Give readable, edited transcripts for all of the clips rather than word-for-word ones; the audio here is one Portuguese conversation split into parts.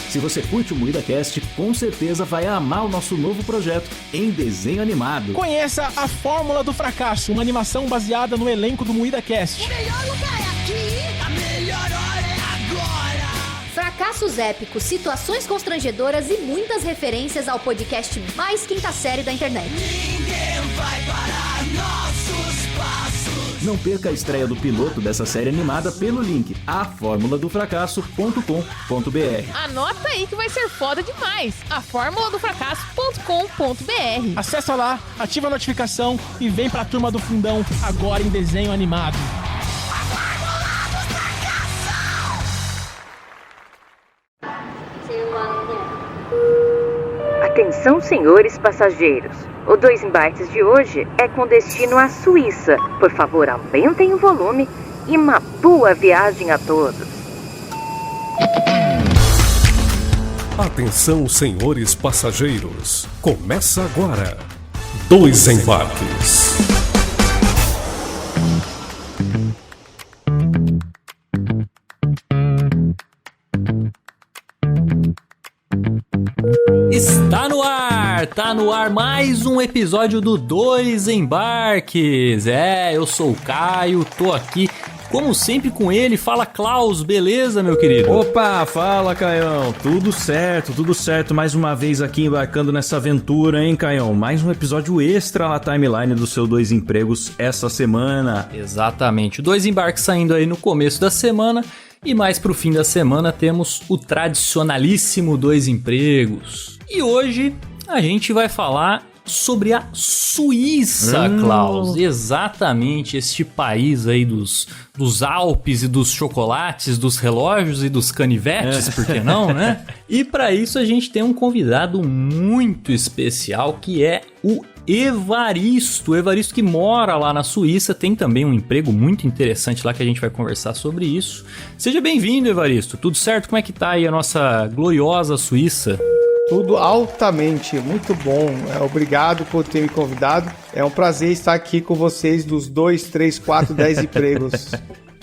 Se você curte o MoídaCast, com certeza vai amar o nosso novo projeto em desenho animado. Conheça a Fórmula do Fracasso, uma animação baseada no elenco do MoídaCast. O melhor lugar é aqui, a melhor hora é agora. Fracassos épicos, situações constrangedoras e muitas referências ao podcast mais quinta série da internet. Ninguém vai parar nossos passos. Não perca a estreia do piloto dessa série animada pelo link aformuladofracasso.com.br. Anota aí que vai ser foda demais. aformuladofracasso.com.br. Acessa lá, ativa a notificação e vem pra turma do fundão agora em desenho animado. Atenção, senhores passageiros. O Dois Embarques de hoje é com destino à Suíça. Por favor, aumentem o volume e uma boa viagem a todos. Atenção, senhores passageiros. Começa agora. Dois Embarques. Tá no ar mais um episódio do Dois Embarques. Eu sou o Caio, tô aqui como sempre com ele. Fala, Klaus, beleza, meu querido? Opa, fala, Caião, tudo certo, mais uma vez aqui embarcando nessa aventura, hein, Caião? Mais um episódio extra na timeline do seu Dois Empregos essa semana. Exatamente, Dois Embarques saindo aí no começo da semana. E mais pro fim da semana temos o tradicionalíssimo Dois Empregos. E hoje a gente vai falar sobre a Suíça, Klaus. Exatamente, este país aí dos Alpes e dos chocolates, dos relógios e dos canivetes, por que não, né? E para isso a gente tem um convidado muito especial que é o Evaristo. O Evaristo que mora lá na Suíça, tem também um emprego muito interessante lá que a gente vai conversar sobre isso. Seja bem-vindo, Evaristo. Tudo certo? Como é que tá aí a nossa gloriosa Suíça? Tudo altamente, muito bom. Obrigado por ter me convidado. É um prazer estar aqui com vocês dos 2, 3, 4, 10 empregos.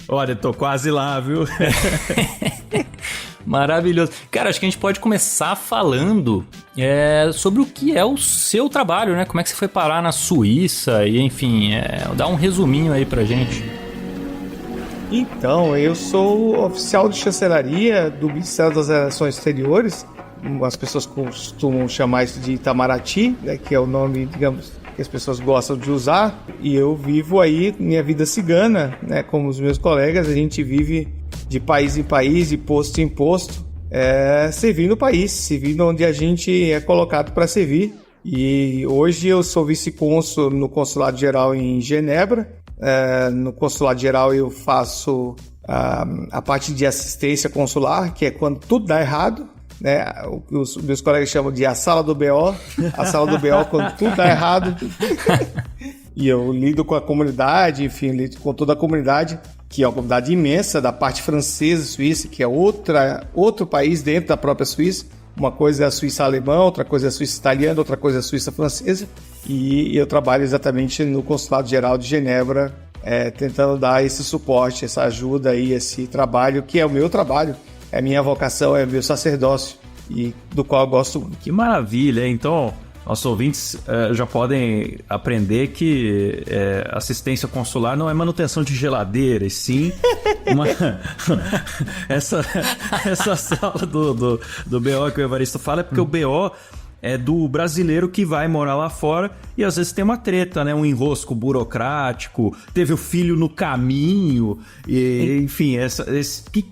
Olha, tô quase lá, viu? Maravilhoso. Cara, acho que a gente pode começar falando sobre o que é o seu trabalho, né? Como é que você foi parar na Suíça e, enfim, dá um resuminho aí pra gente. Então, eu sou oficial de chancelaria do Ministério das Relações Exteriores. As pessoas costumam chamar isso de Itamaraty, né, que é o nome, digamos, que as pessoas gostam de usar. E eu vivo aí minha vida cigana, né, como os meus colegas. A gente vive de país em país, de posto em posto, servindo o país, servindo onde a gente é colocado para servir. E hoje eu sou vice-cônsul no Consulado Geral em Genebra. No Consulado Geral eu faço a parte de assistência consular, que é quando tudo dá errado, né? Os meus colegas chamam de a sala do BO. A sala do BO quando tudo dá errado. E eu lido com a comunidade, enfim, lido com toda a comunidade, que é uma comunidade imensa da parte francesa, Suíça, que é outro país dentro da própria Suíça. Uma coisa é a Suíça alemã, outra coisa é a Suíça italiana, outra coisa é a Suíça francesa. E eu trabalho exatamente no Consulado Geral de Genebra, tentando dar esse suporte, essa ajuda aí, esse trabalho, que é o meu trabalho, é a minha vocação, é o meu sacerdócio, e do qual eu gosto muito. Que maravilha, então nossos ouvintes já podem aprender que assistência consular não é manutenção de geladeira, e sim essa sala do BO que o Evaristo fala é porque o BO é do brasileiro que vai morar lá fora e às vezes tem uma treta, né? Um enrosco burocrático, teve o filho no caminho, e, enfim,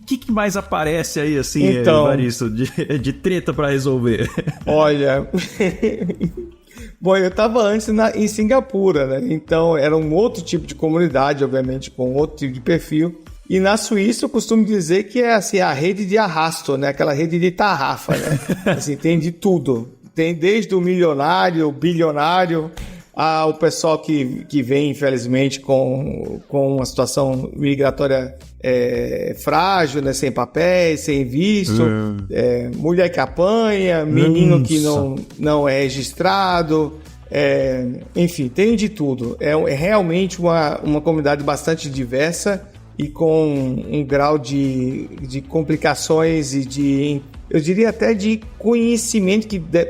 que mais aparece aí, assim, então, Evaristo, de treta para resolver? Olha, bom, eu estava antes em Singapura, né? Então era um outro tipo de comunidade, obviamente, com outro tipo de perfil. E na Suíça eu costumo dizer que é assim, a rede de arrasto, né? Aquela rede de tarrafa, né? Assim, tem de tudo. Tem desde o milionário, o bilionário, ao pessoal que vem, infelizmente, com uma situação migratória frágil, né? Sem papéis, sem visto, mulher que apanha, menino que não é registrado, enfim, tem de tudo. É realmente uma comunidade bastante diversa e com um grau de complicações e de eu diria até de conhecimento,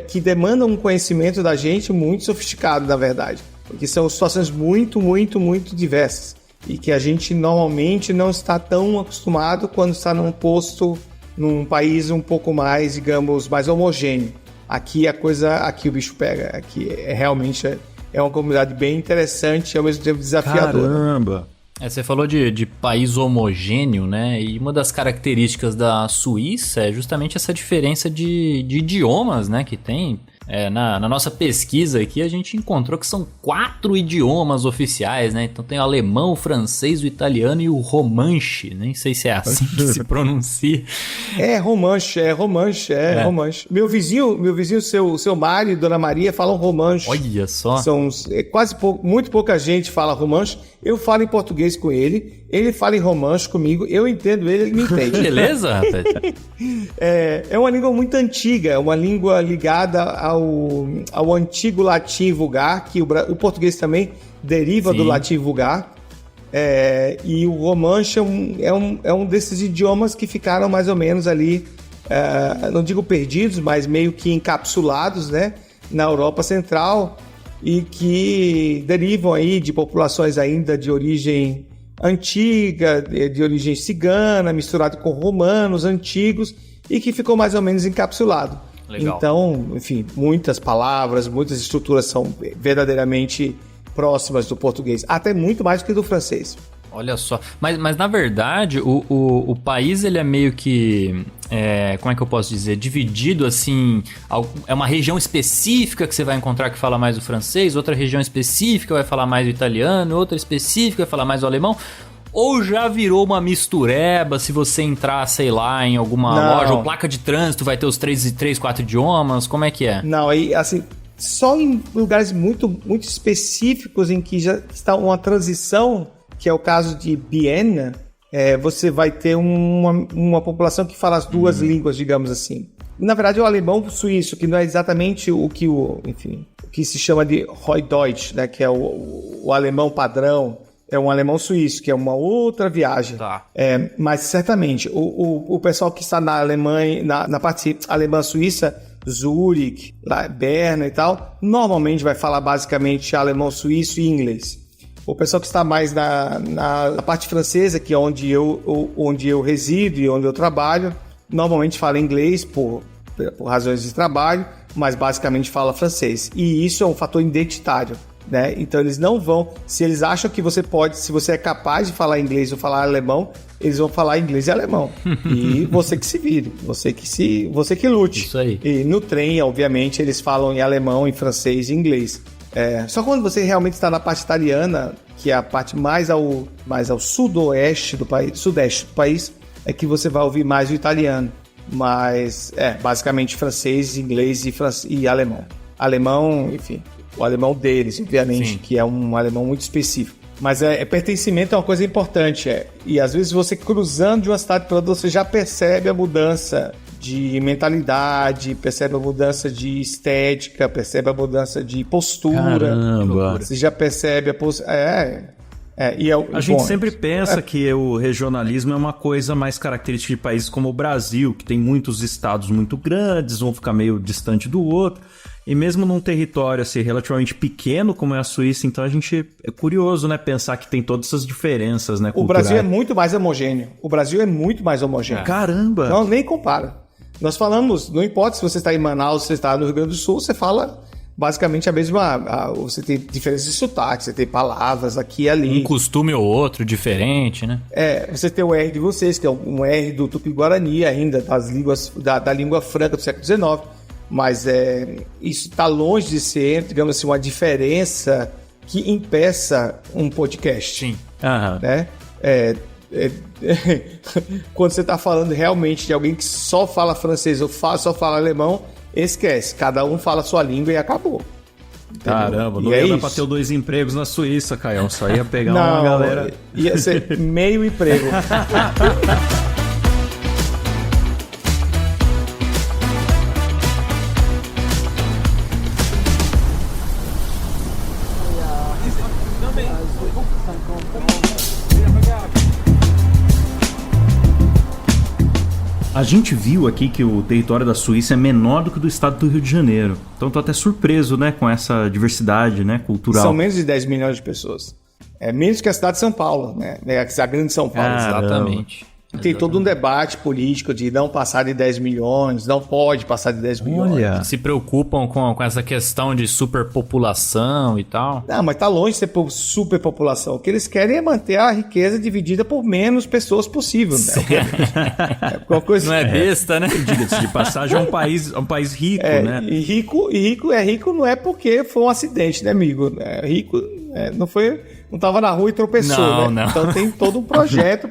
que demandam um conhecimento da gente muito sofisticado, na verdade. Porque são situações muito, muito, muito diversas. E que a gente normalmente não está tão acostumado quando está num país um pouco mais, digamos, mais homogêneo. Aqui aqui o bicho pega. Aqui realmente é uma comunidade bem interessante e ao mesmo tempo desafiadora. Caramba! Você falou de país homogêneo, né? E uma das características da Suíça é justamente essa diferença de idiomas, né? Que tem. Na nossa pesquisa aqui, a gente encontrou que são 4 idiomas oficiais, né? Então tem o alemão, o francês, o italiano e o romanche. Nem sei se é assim que se pronuncia. Romanche. Meu vizinho, seu Mário e Dona Maria falam romanche. Olha só. Muito pouca gente fala romanche. Eu falo em português com ele fala em romanche comigo, eu entendo ele me entende. Beleza, rapaz? É uma língua muito antiga, é uma língua ligada ao antigo latim vulgar, que o português também deriva do latim vulgar. E o romanche é um desses idiomas que ficaram mais ou menos ali, não digo perdidos, mas meio que encapsulados, né, na Europa Central, e que derivam aí de populações ainda de origem antiga, de origem cigana, misturado com romanos antigos, e que ficou mais ou menos encapsulado. Legal. Então, enfim, muitas palavras, muitas estruturas são verdadeiramente próximas do português, até muito mais do que do francês. Olha só, mas na verdade o país ele é meio que, como é que eu posso dizer, dividido assim, é uma região específica que você vai encontrar que fala mais o francês, outra região específica vai falar mais o italiano, outra específica vai falar mais o alemão, ou já virou uma mistureba, se você entrar, sei lá, em alguma loja ou placa de trânsito vai ter os 4 idiomas, como é que é? Não, aí assim, só em lugares muito, muito específicos em que já está uma transição, que é o caso de Bienne, você vai ter uma população que fala as duas línguas, digamos assim. Na verdade, é o alemão suíço, que não é exatamente o que se chama de Hochdeutsch, né, que é o alemão padrão, é um alemão suíço, que é uma outra viagem. Tá. Mas certamente, o pessoal que está na Alemanha, na parte alemã suíça, Zurich, Berna e tal, normalmente vai falar basicamente alemão suíço e inglês. O pessoal que está mais na parte francesa, que é onde eu resido e onde eu trabalho, normalmente fala inglês por razões de trabalho, mas basicamente fala francês. E isso é um fator identitário, né? Então eles não vão, se eles acham que você pode, se você é capaz de falar inglês ou falar alemão, eles vão falar inglês e alemão. E você que se vire, você que lute. Isso aí. E no trem, obviamente, eles falam em alemão, em francês e inglês. Só quando você realmente está na parte italiana, que é a parte mais ao sudeste do país, é que você vai ouvir mais o italiano. Mas basicamente francês, inglês e alemão. Alemão, enfim, o alemão deles, obviamente, sim, que é um alemão muito específico. Mas pertencimento é uma coisa importante. E às vezes você cruzando de uma cidade para outra, você já percebe a mudança de mentalidade, percebe a mudança de estética, percebe a mudança de postura. Caramba! Você já percebe a postura. A gente sempre pensa que o regionalismo é uma coisa mais característica de países como o Brasil, que tem muitos estados muito grandes, vão ficar meio distante do outro. E mesmo num território assim, relativamente pequeno como é a Suíça, então a gente é curioso, né, pensar que tem todas essas diferenças, né, culturais. O Brasil é muito mais homogêneo. Caramba! Não, nem compara. Nós falamos, não importa se você está em Manaus, se você está no Rio Grande do Sul, você fala basicamente a mesma... você tem diferenças de sotaque, você tem palavras aqui e ali. Um costume ou outro diferente, né? Você tem o R de vocês, que é um R do Tupi-Guarani ainda, das línguas, da língua franca do século XIX. Mas isso está longe de ser, digamos assim, uma diferença que impeça um podcast. Sim. Né? Quando você está falando realmente de alguém que só fala francês ou só fala alemão, esquece. Cada um fala a sua língua e acabou. Entendeu? Caramba, não ia dar pra ter 2 empregos na Suíça, Caião. Só ia pegar uma galera... Ia ser meio emprego. A A gente viu aqui que o território da Suíça é menor do que o do estado do Rio de Janeiro. Então tô até surpreso, né, com essa diversidade, né, cultural. São menos de 10 milhões de pessoas. É menos que a cidade de São Paulo, né? A grande São Paulo. Exatamente. Tem todo um debate político de não passar de 10 milhões, não pode passar de 10 milhões. Olha. Se preocupam com essa questão de superpopulação e tal. Não, mas tá longe de ser superpopulação. O que eles querem é manter a riqueza dividida por menos pessoas possível. Né? Não é besta, né? Diga-se de passagem, é um país rico, né? E rico não é porque foi um acidente, né, amigo? Rico não foi... Não estava na rua e tropeçou, né? Não. Então tem todo um projeto.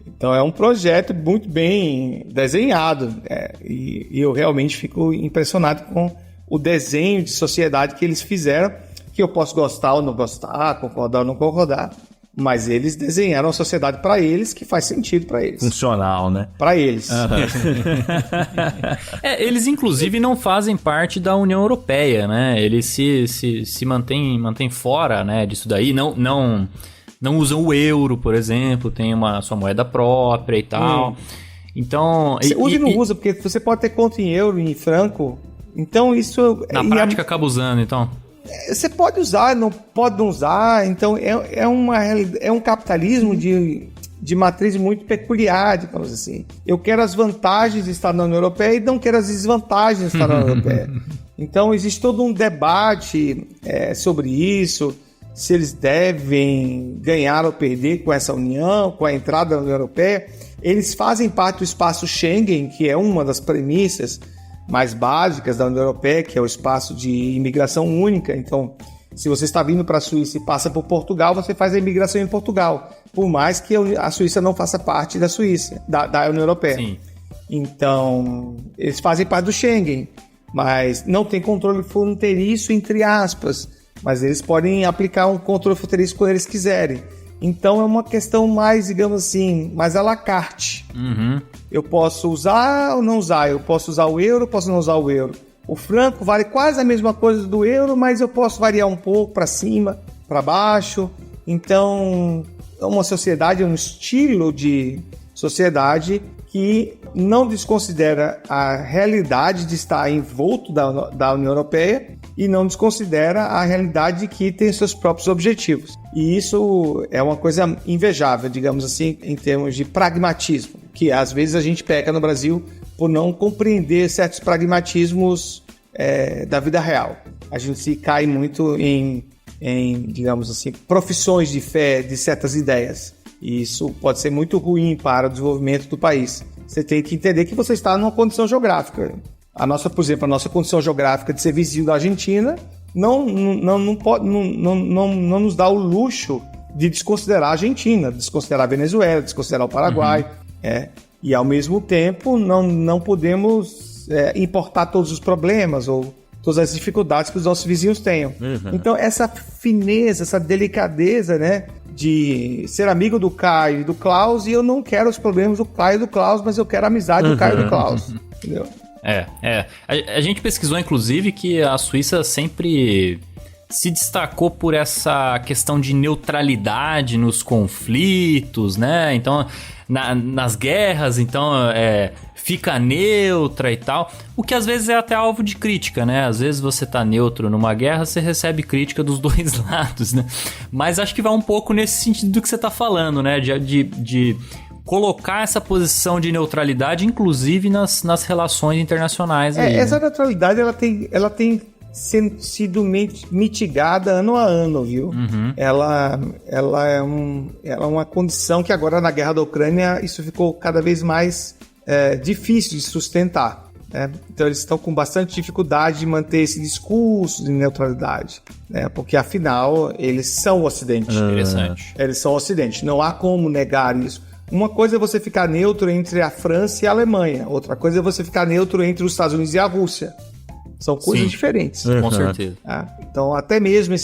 Então é um projeto muito bem desenhado. E eu realmente fico impressionado com o desenho de sociedade que eles fizeram, que eu posso gostar ou não gostar, concordar ou não concordar. Mas eles desenharam a sociedade para eles, que faz sentido para eles. Funcional, né? Para eles. Eles, inclusive, não fazem parte da União Europeia, né? Eles se mantêm fora, né, disso daí. Não usam o euro, por exemplo. Tem sua moeda própria e tal. Então... Você usa e não usa, porque você pode ter conta em euro e em franco. Então, isso... Na prática, acaba usando, então... Você pode usar, não pode não usar. Então é um capitalismo de matriz muito peculiar, digamos assim. Eu quero as vantagens de estar na União Europeia e não quero as desvantagens de estar na União Europeia. Então existe todo um debate sobre isso, se eles devem ganhar ou perder com essa união, com a entrada na União Europeia. Eles fazem parte do espaço Schengen, que é uma das premissas mais básicas da União Europeia, que é o espaço de imigração única. Então, se você está vindo para a Suíça e passa por Portugal, você faz a imigração em Portugal, por mais que a Suíça não faça parte da Suíça, da União Europeia. Sim. Então, eles fazem parte do Schengen, mas não tem controle fronteiriço, entre aspas, mas eles podem aplicar um controle fronteiriço quando eles quiserem. Então é uma questão mais, digamos assim, mais à la carte. Uhum. Eu posso usar ou não usar, eu posso usar o euro, posso não usar o euro. O franco vale quase a mesma coisa do euro, mas eu posso variar um pouco para cima, para baixo. Então, é uma sociedade, um estilo de sociedade que não desconsidera a realidade de estar envolto da União Europeia e não desconsidera a realidade de que tem seus próprios objetivos. E isso é uma coisa invejável, digamos assim, em termos de pragmatismo, que às vezes a gente peca no Brasil por não compreender certos pragmatismos da vida real. A gente se cai muito em, digamos assim, profissões de fé de certas ideias. E isso pode ser muito ruim para o desenvolvimento do país. Você tem que entender que você está numa condição geográfica. Por exemplo, a nossa condição geográfica de ser vizinho da Argentina não nos dá o luxo de desconsiderar a Argentina, desconsiderar a Venezuela, desconsiderar o Paraguai. E, ao mesmo tempo, não podemos importar todos os problemas ou todas as dificuldades que os nossos vizinhos tenham. Então, essa fineza, essa delicadeza, né, de ser amigo do Caio e do Klaus, e eu não quero os problemas do Caio e do Klaus, mas eu quero a amizade do Caio e do Klaus. Entendeu? A gente pesquisou, inclusive, que a Suíça sempre se destacou por essa questão de neutralidade nos conflitos, né? Então, nas guerras, então, fica neutra e tal. O que às vezes é até alvo de crítica, né? Às vezes você tá neutro numa guerra, você recebe crítica dos dois lados, né? Mas acho que vai um pouco nesse sentido do que você tá falando, né? De colocar essa posição de neutralidade, inclusive nas relações internacionais. Aí, essa neutralidade, ela tem sido mitigada ano a ano, viu? Ela é uma condição que agora na guerra da Ucrânia isso ficou cada vez mais difícil de sustentar, né? Então eles estão com bastante dificuldade de manter esse discurso de neutralidade, né? Porque afinal eles são o Ocidente. Interessante. Eles são o Ocidente, não há como negar isso. Uma coisa é você ficar neutro entre a França e a Alemanha, outra coisa é você ficar neutro entre os Estados Unidos e a Rússia. São coisas diferentes. Com certeza. Então, até mesmo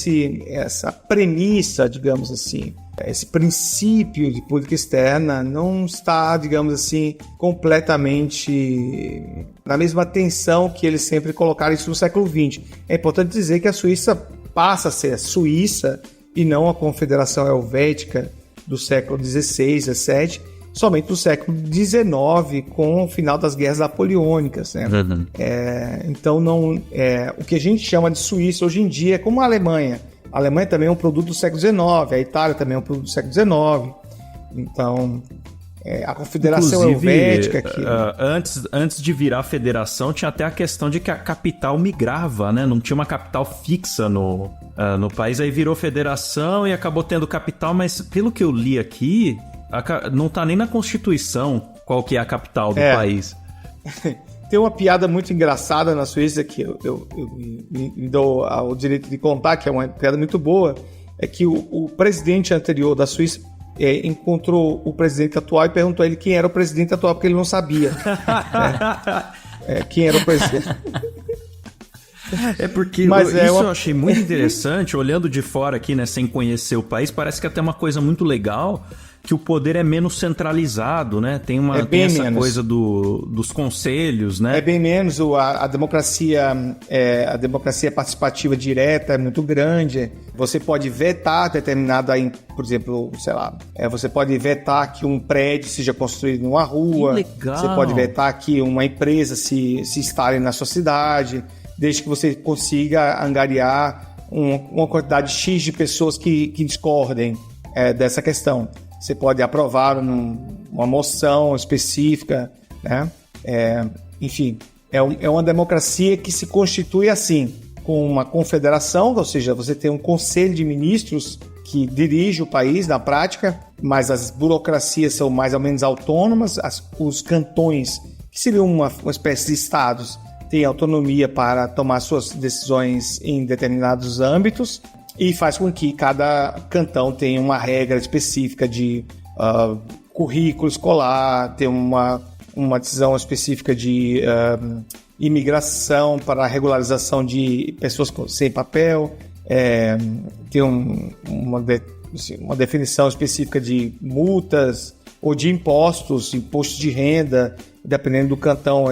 essa premissa, digamos assim, esse princípio de política externa não está, digamos assim, completamente na mesma tensão que eles sempre colocaram isso no século XX. É importante dizer que a Suíça passa a ser a Suíça e não a Confederação Helvética do século XVI, XVII, somente no século XIX, com o final das guerras napoleônicas, né? Então, o que a gente chama de Suíça hoje em dia é como a Alemanha. A Alemanha também é um produto do século XIX, a Itália também é um produto do século XIX. Então, a Confederação Helvética... Antes de virar federação, tinha até a questão de que a capital migrava, né? Não tinha uma capital fixa no país. Aí virou federação e acabou tendo capital, mas pelo que eu li aqui, não tá nem na Constituição qual que é a capital do país. Tem uma piada muito engraçada na Suíça que eu me dou o direito de contar, que é uma piada muito boa, é que o presidente anterior da Suíça encontrou o presidente atual e perguntou a ele quem era o presidente atual, porque ele não sabia quem era o presidente. É porque eu achei muito interessante, olhando de fora aqui, né, sem conhecer o país, parece que até uma coisa muito legal, que o poder é menos centralizado, né? Tem essa menos coisa dos conselhos, né? É bem menos, a democracia participativa direta é muito grande. Você pode vetar determinada, por exemplo, sei lá, você pode vetar que um prédio seja construído numa rua. Que legal. Você pode vetar que uma empresa se instale na sua cidade, desde que você consiga angariar uma quantidade X de pessoas que discordem dessa questão. Você pode aprovar uma moção específica, né? Enfim, é uma democracia que se constitui assim, com uma confederação, ou seja, você tem um conselho de ministros que dirige o país na prática, mas as burocracias são mais ou menos autônomas, os cantões, que seriam uma espécie de estados, têm autonomia para tomar suas decisões em determinados âmbitos, e faz com que cada cantão tenha uma regra específica de currículo escolar, tem uma decisão específica de imigração para a regularização de pessoas sem papel, tem uma definição específica de multas ou de impostos de renda, dependendo do cantão,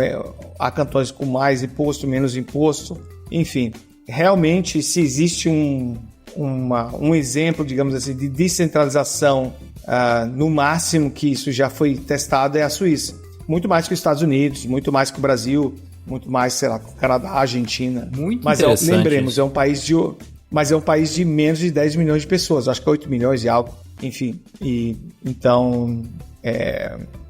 há cantões com mais imposto, menos imposto, enfim. Realmente, se existe um exemplo, digamos assim, de descentralização, no máximo que isso já foi testado, é a Suíça. Muito mais que os Estados Unidos, muito mais que o Brasil, muito mais, sei lá, que o Canadá, a Argentina. Muito mas interessante. Lembremos, é um país de menos de 10 milhões de pessoas, acho que 8 milhões e algo, enfim. Então,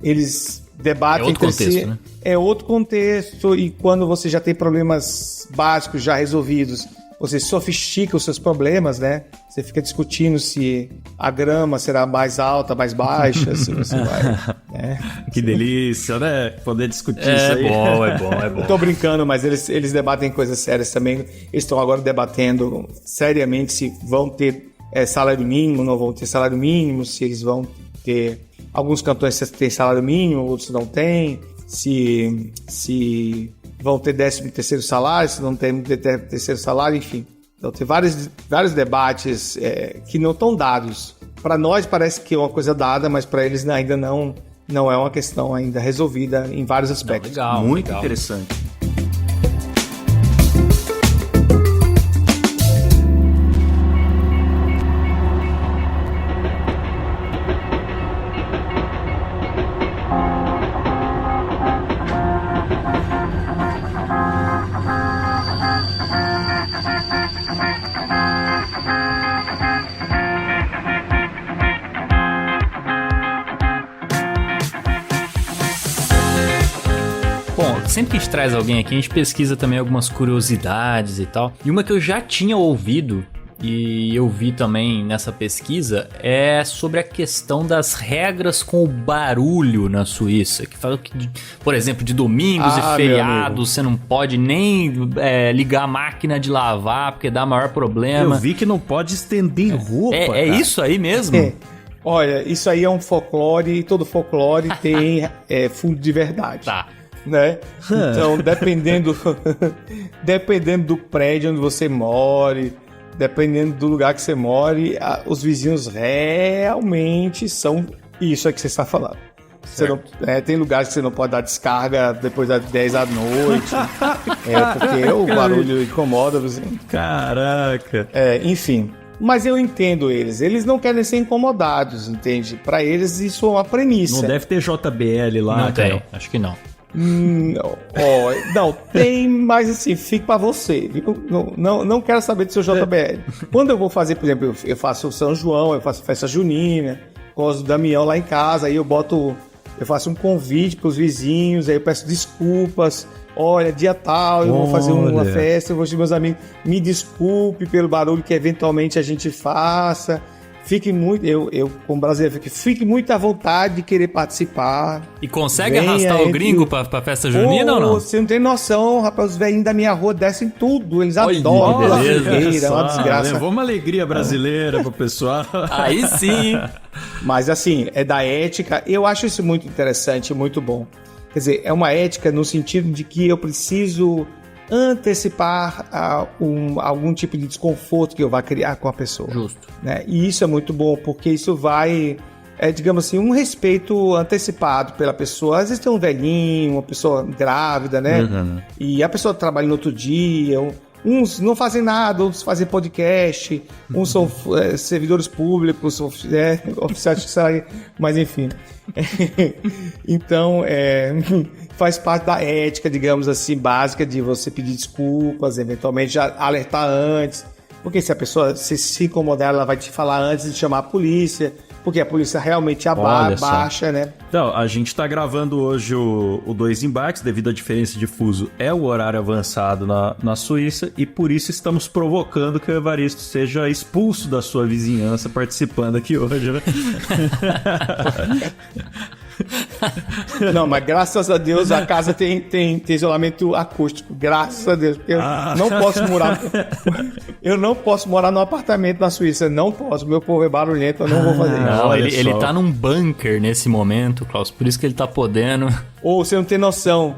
eles debatem entre si. Né? É outro contexto, e quando você já tem problemas básicos já resolvidos, você sofistica os seus problemas, né? Você fica discutindo se a grama será mais alta, mais baixa, se você vai... Né? Que delícia, né? Poder discutir isso aí. É bom. Eu tô brincando, mas eles debatem coisas sérias também. Eles estão agora debatendo seriamente se vão ter salário mínimo, não vão ter salário mínimo, se eles vão ter... Alguns cantões têm salário mínimo, outros não têm. Se vão ter 13º salário, se não tem 13º salário, enfim. Então tem vários debates que não estão dados. Para nós parece que é uma coisa dada, mas para eles ainda não é uma questão ainda resolvida em vários aspectos. Legal, muito legal. Interessante. Sempre que a gente traz alguém aqui, a gente pesquisa também algumas curiosidades e tal. E uma que eu já tinha ouvido, e eu vi também nessa pesquisa, é sobre a questão das regras com o barulho na Suíça. Que fala que, por exemplo, de domingos e feriados, você não pode nem ligar a máquina de lavar, porque dá maior problema. Eu vi que não pode estender roupa, É isso aí mesmo? Olha, isso aí é um folclore, e todo folclore tem fundo de verdade. Tá. Né? Então, dependendo do prédio onde você mora, dependendo do lugar que você mora, os vizinhos realmente são isso que você está falando. Você não, tem lugares que você não pode dar descarga depois das 10 da noite, porque o barulho incomoda o vizinho. Caraca! Enfim, Mas eu entendo eles não querem ser incomodados, entende? Pra eles isso é uma premissa. Não deve ter JBL lá, Não tem, acho que não. Não, tem, mas assim, fica pra você. Não quero saber do seu JBL. Quando eu vou fazer, por exemplo, eu faço o São João, eu faço festa junina, gosto do Damião lá em casa, aí eu faço um convite pros vizinhos, aí eu peço desculpas. Olha, dia tal, eu vou fazer uma festa, eu vou chamar meus amigos, me desculpe pelo barulho que eventualmente a gente faça. Fique muito, eu como brasileiro, fique muito à vontade de querer participar. E consegue arrastar o gringo pra festa junina ou não? Você não tem noção, rapaz, os velhinhos da minha rua descem tudo, eles adoram a fogueira, é uma desgraça. Levou uma alegria brasileira pro pessoal. Aí sim. Mas assim, é da ética, eu acho isso muito interessante, muito bom. Quer dizer, é uma ética no sentido de que eu preciso antecipar algum tipo de desconforto que eu vá criar com a pessoa. Justo. Né? E isso é muito bom, porque isso vai, digamos assim, um respeito antecipado pela pessoa. Às vezes tem um velhinho, uma pessoa grávida, né? Uhum. E a pessoa trabalha no outro dia, uns não fazem nada, outros fazem podcast, uns são servidores públicos, oficiais de salário, mas enfim. Então, faz parte da ética, digamos assim, básica de você pedir desculpas, eventualmente já alertar antes, porque se a pessoa se incomodar, ela vai te falar antes de chamar a polícia, porque a polícia realmente abaixa, né? Então, a gente tá gravando hoje o Dois Embarques, devido à diferença de fuso, é o horário avançado na Suíça, e por isso estamos provocando que o Evaristo seja expulso da sua vizinhança participando aqui hoje, né? Não, mas graças a Deus a casa tem isolamento acústico, graças a Deus. Eu não posso morar num apartamento na Suíça, não posso, meu povo é barulhento, eu não vou fazer isso. Não, ele tá num bunker nesse momento, Klaus, por isso que ele tá podendo. Você não tem noção.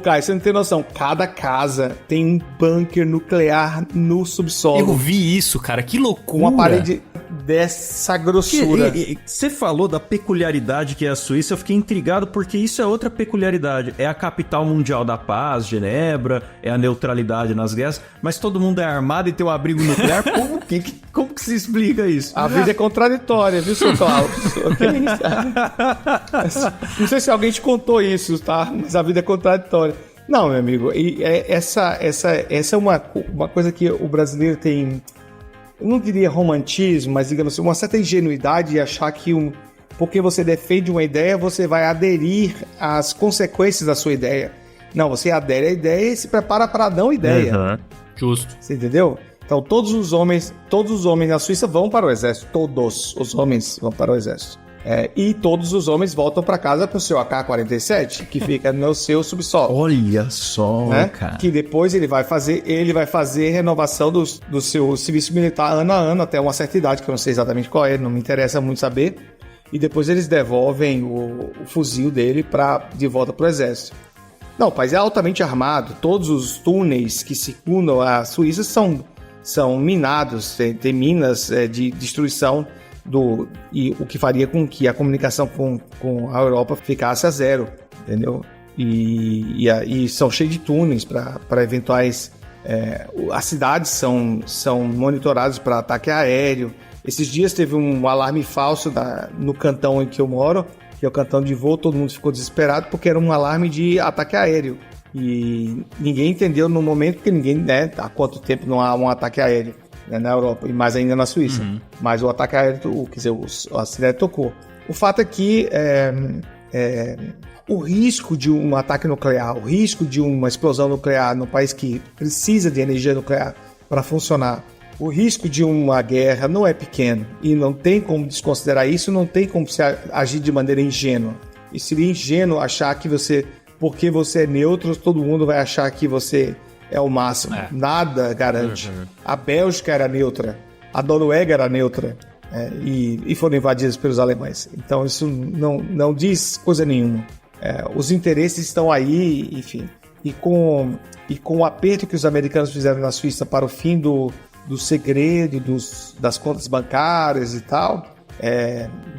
Caio, você não tem noção. Cada casa tem um bunker nuclear no subsolo. Eu vi isso, cara, que loucura. Uma parede dessa grossura. Você falou da peculiaridade que é a Suíça, eu fiquei intrigado porque isso é outra peculiaridade. É a capital mundial da paz, Genebra, é a neutralidade nas guerras, mas todo mundo é armado e tem um abrigo nuclear. Como que se explica isso? A vida é contraditória, viu, seu Klaus? Não sei se alguém te contou isso, tá? Mas a vida é contraditória. Não, meu amigo, essa é uma coisa que o brasileiro tem, eu não diria romantismo, mas digamos assim, uma certa ingenuidade de achar que porque você defende uma ideia, você vai aderir às consequências da sua ideia. Não, você adere à ideia e se prepara para a não ideia. Uhum. Justo. Você entendeu? Então todos os homens na Suíça vão para o exército, todos os homens vão para o exército. E todos os homens voltam para casa com o seu AK-47, que fica no seu subsolo. Olha só, né? Cara. Que depois ele vai fazer renovação do seu serviço militar ano a ano, até uma certa idade, que eu não sei exatamente qual é, não me interessa muito saber. E depois eles devolvem o fuzil dele de volta para o exército. Não, o país é altamente armado. Todos os túneis que circundam a Suíça são minados, tem minas de destruição e o que faria com que a comunicação com a Europa ficasse a zero, entendeu? E são cheios de túneis para eventuais... as cidades são monitoradas para ataque aéreo. Esses dias teve um alarme falso no cantão em que eu moro, que é o cantão de Vaud, todo mundo ficou desesperado porque era um alarme de ataque aéreo. E ninguém entendeu no momento, porque ninguém, né, há quanto tempo não há um ataque aéreo, né, na Europa, e mais ainda na Suíça. Uhum. Mas o ataque aéreo, quer dizer, a cidade tocou. O fato é que o risco de um ataque nuclear, o risco de uma explosão nuclear num país que precisa de energia nuclear para funcionar, o risco de uma guerra não é pequeno e não tem como desconsiderar isso, não tem como se agir de maneira ingênua. E seria ingênuo achar que porque você é neutro, todo mundo vai achar que você é o máximo. Nada garante. Uhum. A Bélgica era neutra, a Noruega era neutra e foram invadidas pelos alemães. Então isso não diz coisa nenhuma. Os interesses estão aí, enfim. E com o aperto que os americanos fizeram na Suíça para o fim do segredo, das contas bancárias e tal,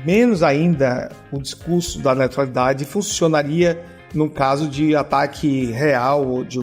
menos ainda o discurso da neutralidade funcionaria num caso de ataque real ou de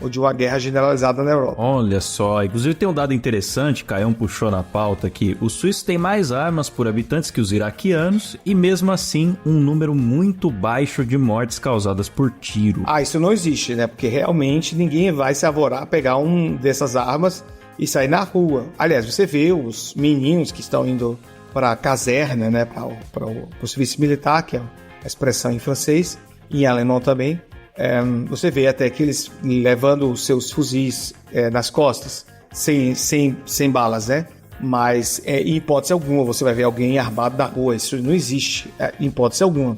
ou de uma guerra generalizada na Europa. Olha só, inclusive tem um dado interessante, Caião puxou na pauta aqui, os suíços têm mais armas por habitantes que os iraquianos e mesmo assim um número muito baixo de mortes causadas por tiro. Isso não existe, né? Porque realmente ninguém vai se avorar a pegar um dessas armas e sair na rua. Aliás, você vê os meninos que estão indo para a caserna, né? Para o serviço militar, que é a expressão em francês, e em alemão também. Você vê até que eles levando os seus fuzis nas costas, sem balas, né? Mas em hipótese alguma você vai ver alguém armado na rua. Isso não existe, em hipótese alguma.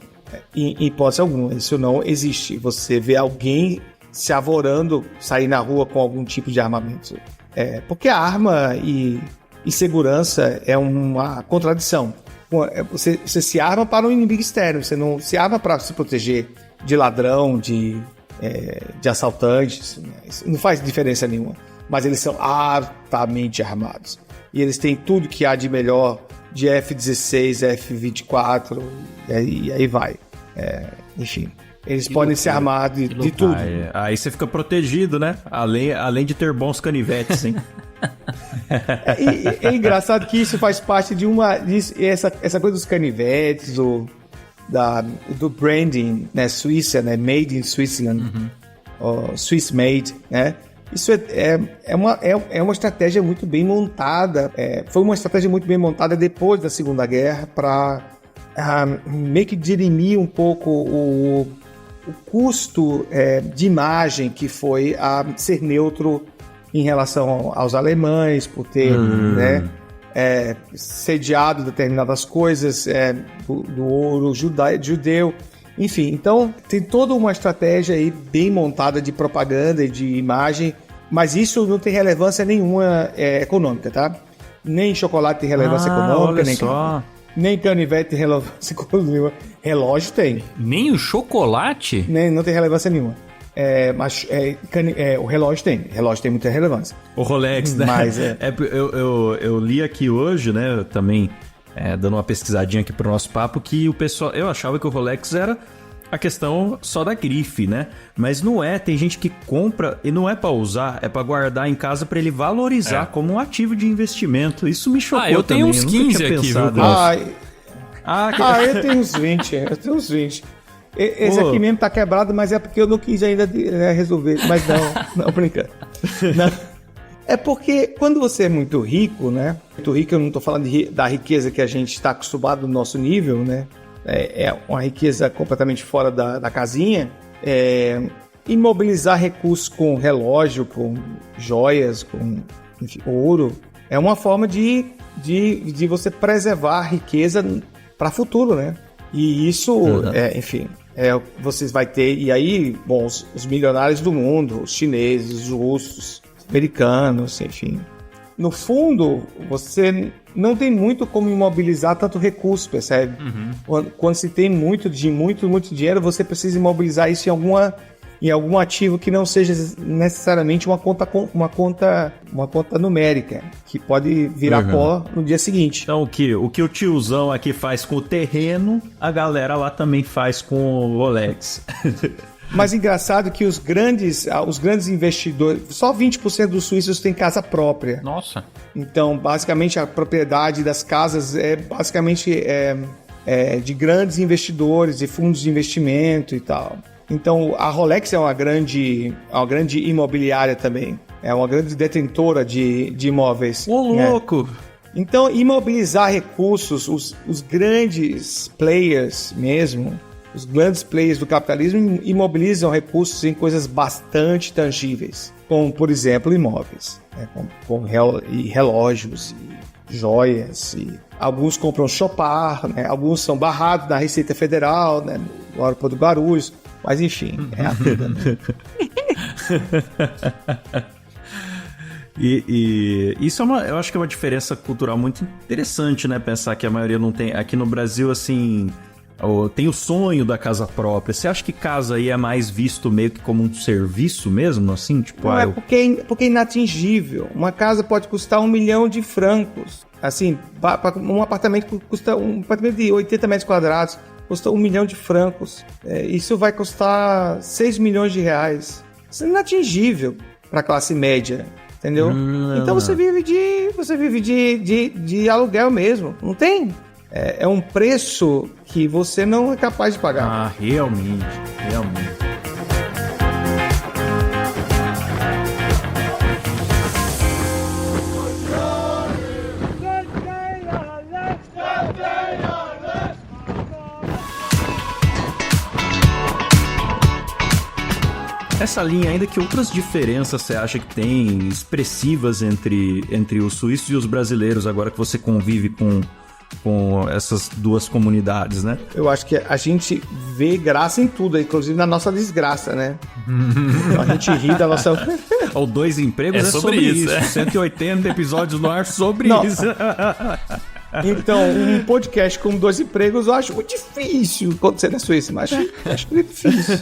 Em hipótese alguma, isso não existe. Você vê alguém se avorando sair na rua com algum tipo de armamento. Porque a arma e segurança é uma contradição. Você se arma para um inimigo externo, você não se arma para se proteger de ladrão, de assaltantes. Isso não faz diferença nenhuma. Mas eles são altamente armados. E eles têm tudo que há de melhor de F-16, F-24, e aí vai. Enfim, eles podem se armar de tudo. Aí você fica protegido, né? Além de ter bons canivetes, hein? É engraçado que isso faz parte de essa coisa dos canivetes, do branding, né, Suíça, né, made in Switzerland, Swiss made, né? Isso é uma estratégia muito bem montada. Foi uma estratégia muito bem montada depois da Segunda Guerra para meio que dirimir um pouco o custo de imagem que foi a ser neutro em relação aos alemães, por ter sediado determinadas coisas do ouro judeu. Enfim, então tem toda uma estratégia aí bem montada de propaganda e de imagem, mas isso não tem relevância nenhuma econômica, tá? Nem chocolate tem relevância econômica, nem canivete tem relevância econômica. Relógio tem. Nem o chocolate? Não tem relevância nenhuma. Mas o relógio tem muita relevância. O Rolex, né? Mas eu li aqui hoje, né, também dando uma pesquisadinha aqui pro nosso papo, que o pessoal, eu achava que o Rolex era a questão só da grife, né? Mas não é, tem gente que compra e não é pra usar, é pra guardar em casa pra ele valorizar como um ativo de investimento. Isso me chocou também. Eu tenho uns 15 aqui, viu? Eu tenho uns 20. Esse aqui mesmo tá quebrado, mas é porque eu não quis ainda resolver. Mas não brincando. Não. É porque quando você é muito rico, né? Muito rico, eu não tô falando da riqueza que a gente está acostumado no nosso nível, né? É uma riqueza completamente fora da casinha. Imobilizar recursos com relógio, com joias, com ouro, é uma forma de você preservar a riqueza para o futuro, né? E isso, vocês vai ter, e aí, bom, os milionários do mundo, os chineses, os russos, os americanos, enfim. No fundo, você não tem muito como imobilizar tanto recurso, percebe? Quando se tem muito dinheiro, você precisa imobilizar isso em algum ativo que não seja necessariamente uma conta numérica, que pode virar pó no dia seguinte. Então, o que o tiozão aqui faz com o terreno, a galera lá também faz com o Rolex. Mas engraçado que os grandes investidores, só 20% dos suíços têm casa própria. Nossa. Então, basicamente, a propriedade das casas é basicamente de grandes investidores e fundos de investimento e tal. Então, a Rolex é uma grande imobiliária também. É uma grande detentora de imóveis. Ô, louco! Então, imobilizar recursos, os grandes players mesmo, os grandes players do capitalismo imobilizam recursos em coisas bastante tangíveis, como, por exemplo, imóveis, com relógios e joias. E alguns compram Chopard, né? Alguns são barrados na Receita Federal, né? No aeroporto do Guarulhos. Mas enfim, é a vida. Né? E isso eu acho que é uma diferença cultural muito interessante, né? Pensar que a maioria não tem. Aqui no Brasil, assim, tem o sonho da casa própria. Você acha que casa aí é mais visto meio que como um serviço mesmo, assim? Tipo, não, porque é inatingível. Uma casa pode custar 1 milhão de francos. Assim, um apartamento de 80 metros quadrados custa 1 milhão de francos. Isso vai custar 6 milhões de reais. Isso é inatingível para a classe média, entendeu? Então você vive de aluguel mesmo, não tem? É um preço que você não é capaz de pagar. Ah, realmente. Essa linha ainda, que outras diferenças você acha que tem expressivas entre os suíços e os brasileiros, agora que você convive com essas duas comunidades, né? Eu acho que a gente vê graça em tudo, inclusive na nossa desgraça, né? A gente ri da nossa... O Dois Empregos é sobre isso. 180 episódios no ar sobre isso. Então, um podcast com 2 empregos eu acho muito difícil acontecer na Suíça, mas acho muito difícil.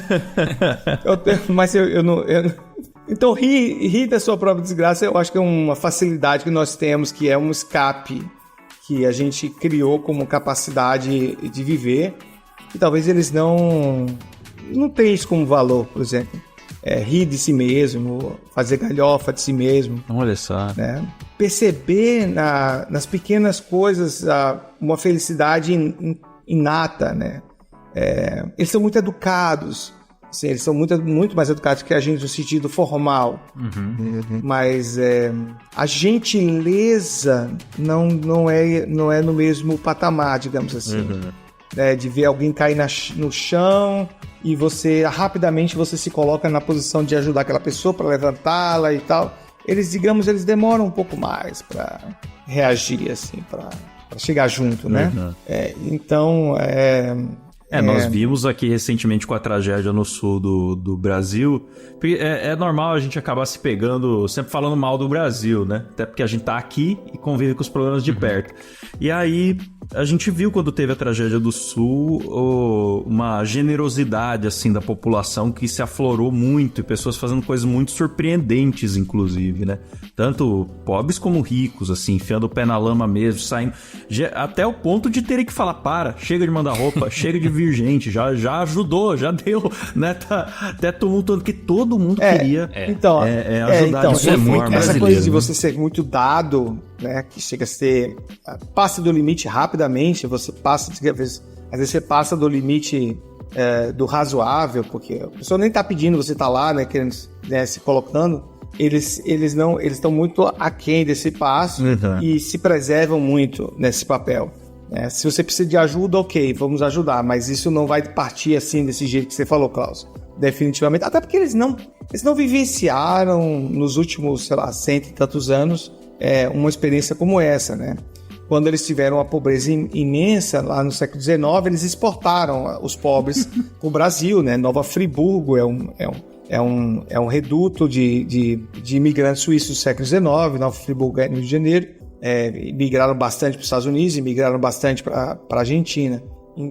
Então, rir da sua própria desgraça eu acho que é uma facilidade que nós temos, que é um escape que a gente criou como capacidade de viver, e talvez eles não tenham isso como valor, por exemplo. Rir de si mesmo, fazer galhofa de si mesmo. Olha só. Né? Perceber nas pequenas coisas uma felicidade inata, né? Eles são muito educados, assim, eles são muito mais educados que a gente no sentido formal. Mas a gentileza não é no mesmo patamar, digamos assim. De ver alguém cair no chão e você rapidamente se coloca na posição de ajudar aquela pessoa para levantá-la e tal. Eles demoram um pouco mais para reagir, assim, para chegar junto, né? Então, nós vimos aqui recentemente com a tragédia no sul do Brasil. É normal a gente acabar se pegando, sempre falando mal do Brasil, né? Até porque a gente tá aqui e convive com os problemas de perto. E aí, a gente viu quando teve a tragédia do sul, uma generosidade, assim, da população que se aflorou muito, e pessoas fazendo coisas muito surpreendentes, inclusive, né? Tanto pobres como ricos, assim, enfiando o pé na lama mesmo, saindo... Até o ponto de terem que falar, chega de mandar roupa, chega de vir gente, já ajudou, já deu, né? Até tumultuando, que todo mundo queria ajudar de sua forma. Essa coisa de você ser muito dado, né? Que chega a ser... Passa do limite rapidamente, você passa... Às vezes você passa do limite do razoável, porque a pessoa nem tá pedindo, você tá lá, né? Querendo, né, se colocando. Eles estão muito aquém desse passo e se preservam muito nesse papel. Se você precisa de ajuda, ok, vamos ajudar, mas isso não vai partir assim desse jeito que você falou, Klaus. Definitivamente. Até porque eles não vivenciaram nos últimos, 100 e tantos anos uma experiência como essa, né? Quando eles tiveram uma pobreza imensa lá no século XIX, eles exportaram os pobres para o Brasil, né? Nova Friburgo é um reduto de imigrantes suíços do século XIX, Nova Friburgo no Rio de Janeiro. Migraram bastante para os Estados Unidos e migraram bastante para a Argentina.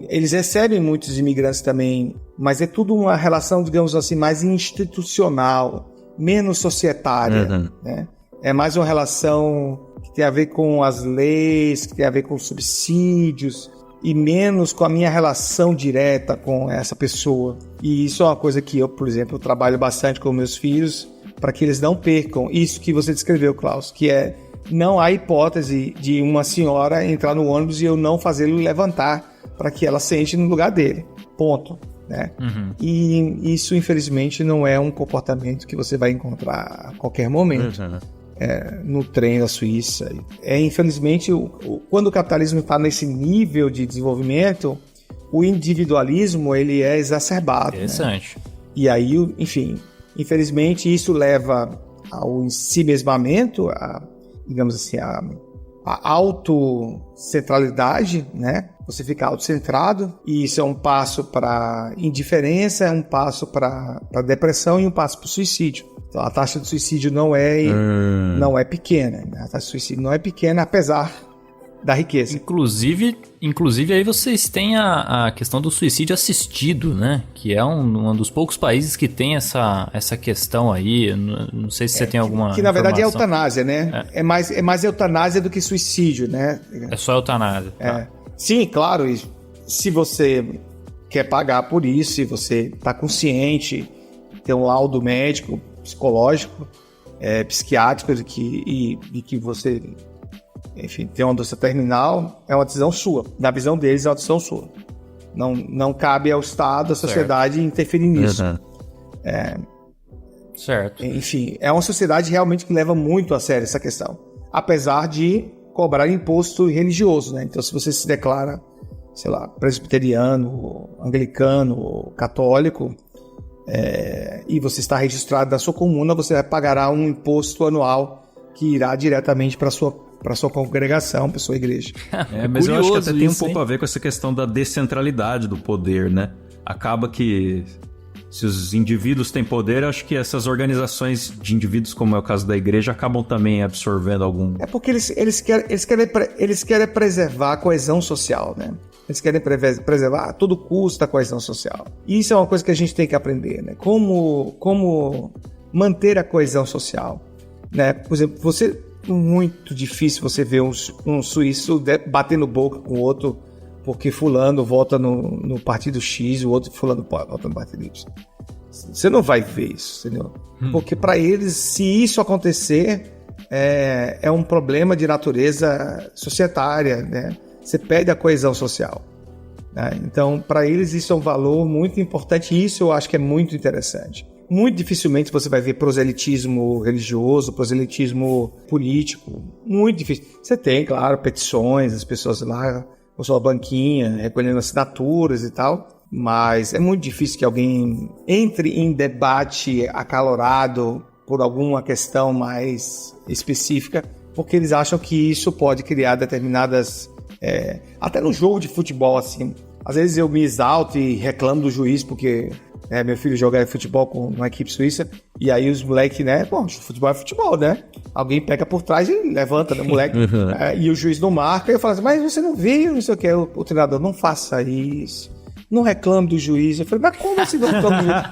Eles recebem muitos imigrantes também, mas é tudo uma relação, digamos assim, mais institucional, menos societária, né? É mais uma relação que tem a ver com as leis, que tem a ver com subsídios, e menos com a minha relação direta com essa pessoa. E isso é uma coisa que eu, por exemplo, trabalho bastante com meus filhos, para que eles não percam isso que você descreveu, Klaus, que não há hipótese de uma senhora entrar no ônibus e eu não fazê-lo levantar para que ela sente no lugar dele. Ponto. Né? E isso, infelizmente, não é um comportamento que você vai encontrar a qualquer momento. No trem da Suíça. Infelizmente, quando o capitalismo está nesse nível de desenvolvimento, o individualismo ele é exacerbado. Interessante. Né? E aí, enfim, infelizmente, isso leva ao ensimesmamento, digamos assim, a autocentralidade, né? Você fica autocentrado, e isso é um passo para indiferença, é um passo para depressão e um passo para o suicídio. Então, a taxa de suicídio não é pequena, né? A taxa de suicídio não é pequena, apesar da riqueza. Inclusive aí vocês têm a questão do suicídio assistido, né? Que é um dos poucos países que tem essa questão aí. Não sei se você tem alguma que na verdade é eutanásia, né? É mais eutanásia do que suicídio, né? É só eutanásia. Tá. Sim, claro. Se você quer pagar por isso, se você está consciente ter um laudo médico, psicológico, psiquiátrico de que você, enfim, tem uma doença terminal, é uma decisão sua. Na visão deles, é uma decisão sua. Não cabe ao Estado, à sociedade interferir nisso. Certo. Enfim, é uma sociedade realmente que leva muito a sério essa questão. Apesar de cobrar imposto religioso, né? Então, se você se declara, sei lá, presbiteriano, anglicano, católico, e você está registrado na sua comuna, você pagará um imposto anual que irá diretamente para sua congregação, para sua igreja. Mas eu acho que até tem um pouco a ver com essa questão da descentralidade do poder, né? Acaba que, se os indivíduos têm poder, eu acho que essas organizações de indivíduos, como é o caso da igreja, acabam também absorvendo algum... É porque eles querem preservar a coesão social, né? Eles querem preservar a todo custo a coesão social. E isso é uma coisa que a gente tem que aprender, né? Como manter a coesão social, né? Por exemplo, muito difícil você ver um suíço batendo boca com o outro porque fulano vota no partido X, o outro fulano vota no partido Y. Você não vai ver isso, entendeu? Porque para eles, se isso acontecer, é um problema de natureza societária, né? Você perde a coesão social, né? Então, para eles, isso é um valor muito importante e isso eu acho que é muito interessante. Muito dificilmente você vai ver proselitismo religioso, proselitismo político. Muito difícil. Você tem, claro, petições, as pessoas lá com sua banquinha, recolhendo assinaturas e tal, mas é muito difícil que alguém entre em debate acalorado por alguma questão mais específica, porque eles acham que isso pode criar determinadas... até no jogo de futebol, assim, às vezes eu me exalto e reclamo do juiz porque meu filho joga futebol com uma equipe suíça e aí os moleques, né, bom, futebol é futebol, né, alguém pega por trás e levanta, né, moleque, e o juiz não marca, e eu falo assim, mas você não viu, não sei o que, o treinador, não faça isso, não reclame do juiz. Eu falei, mas como assim não reclame do juiz?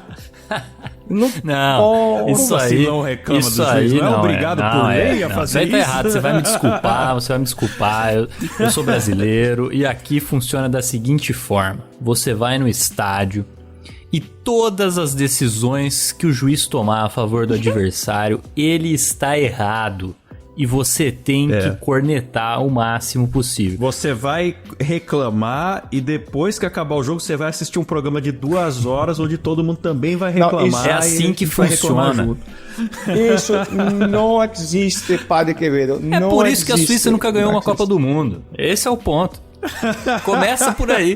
Não, isso aí não reclama isso do aí juiz, não é não obrigado por lei a fazer isso. Tá isso. errado, você vai me desculpar, eu sou brasileiro e aqui funciona da seguinte forma, você vai no estádio e todas as decisões que o juiz tomar a favor do adversário, ele está errado. E você tem que cornetar o máximo possível. Você vai reclamar e depois que acabar o jogo, você vai assistir um programa de 2 horas onde todo mundo também vai reclamar. É assim que funciona. Isso não existe, Padre Quevedo. É não por isso que a existe. Suíça nunca ganhou uma Copa do Mundo. Esse é o ponto. Começa por aí.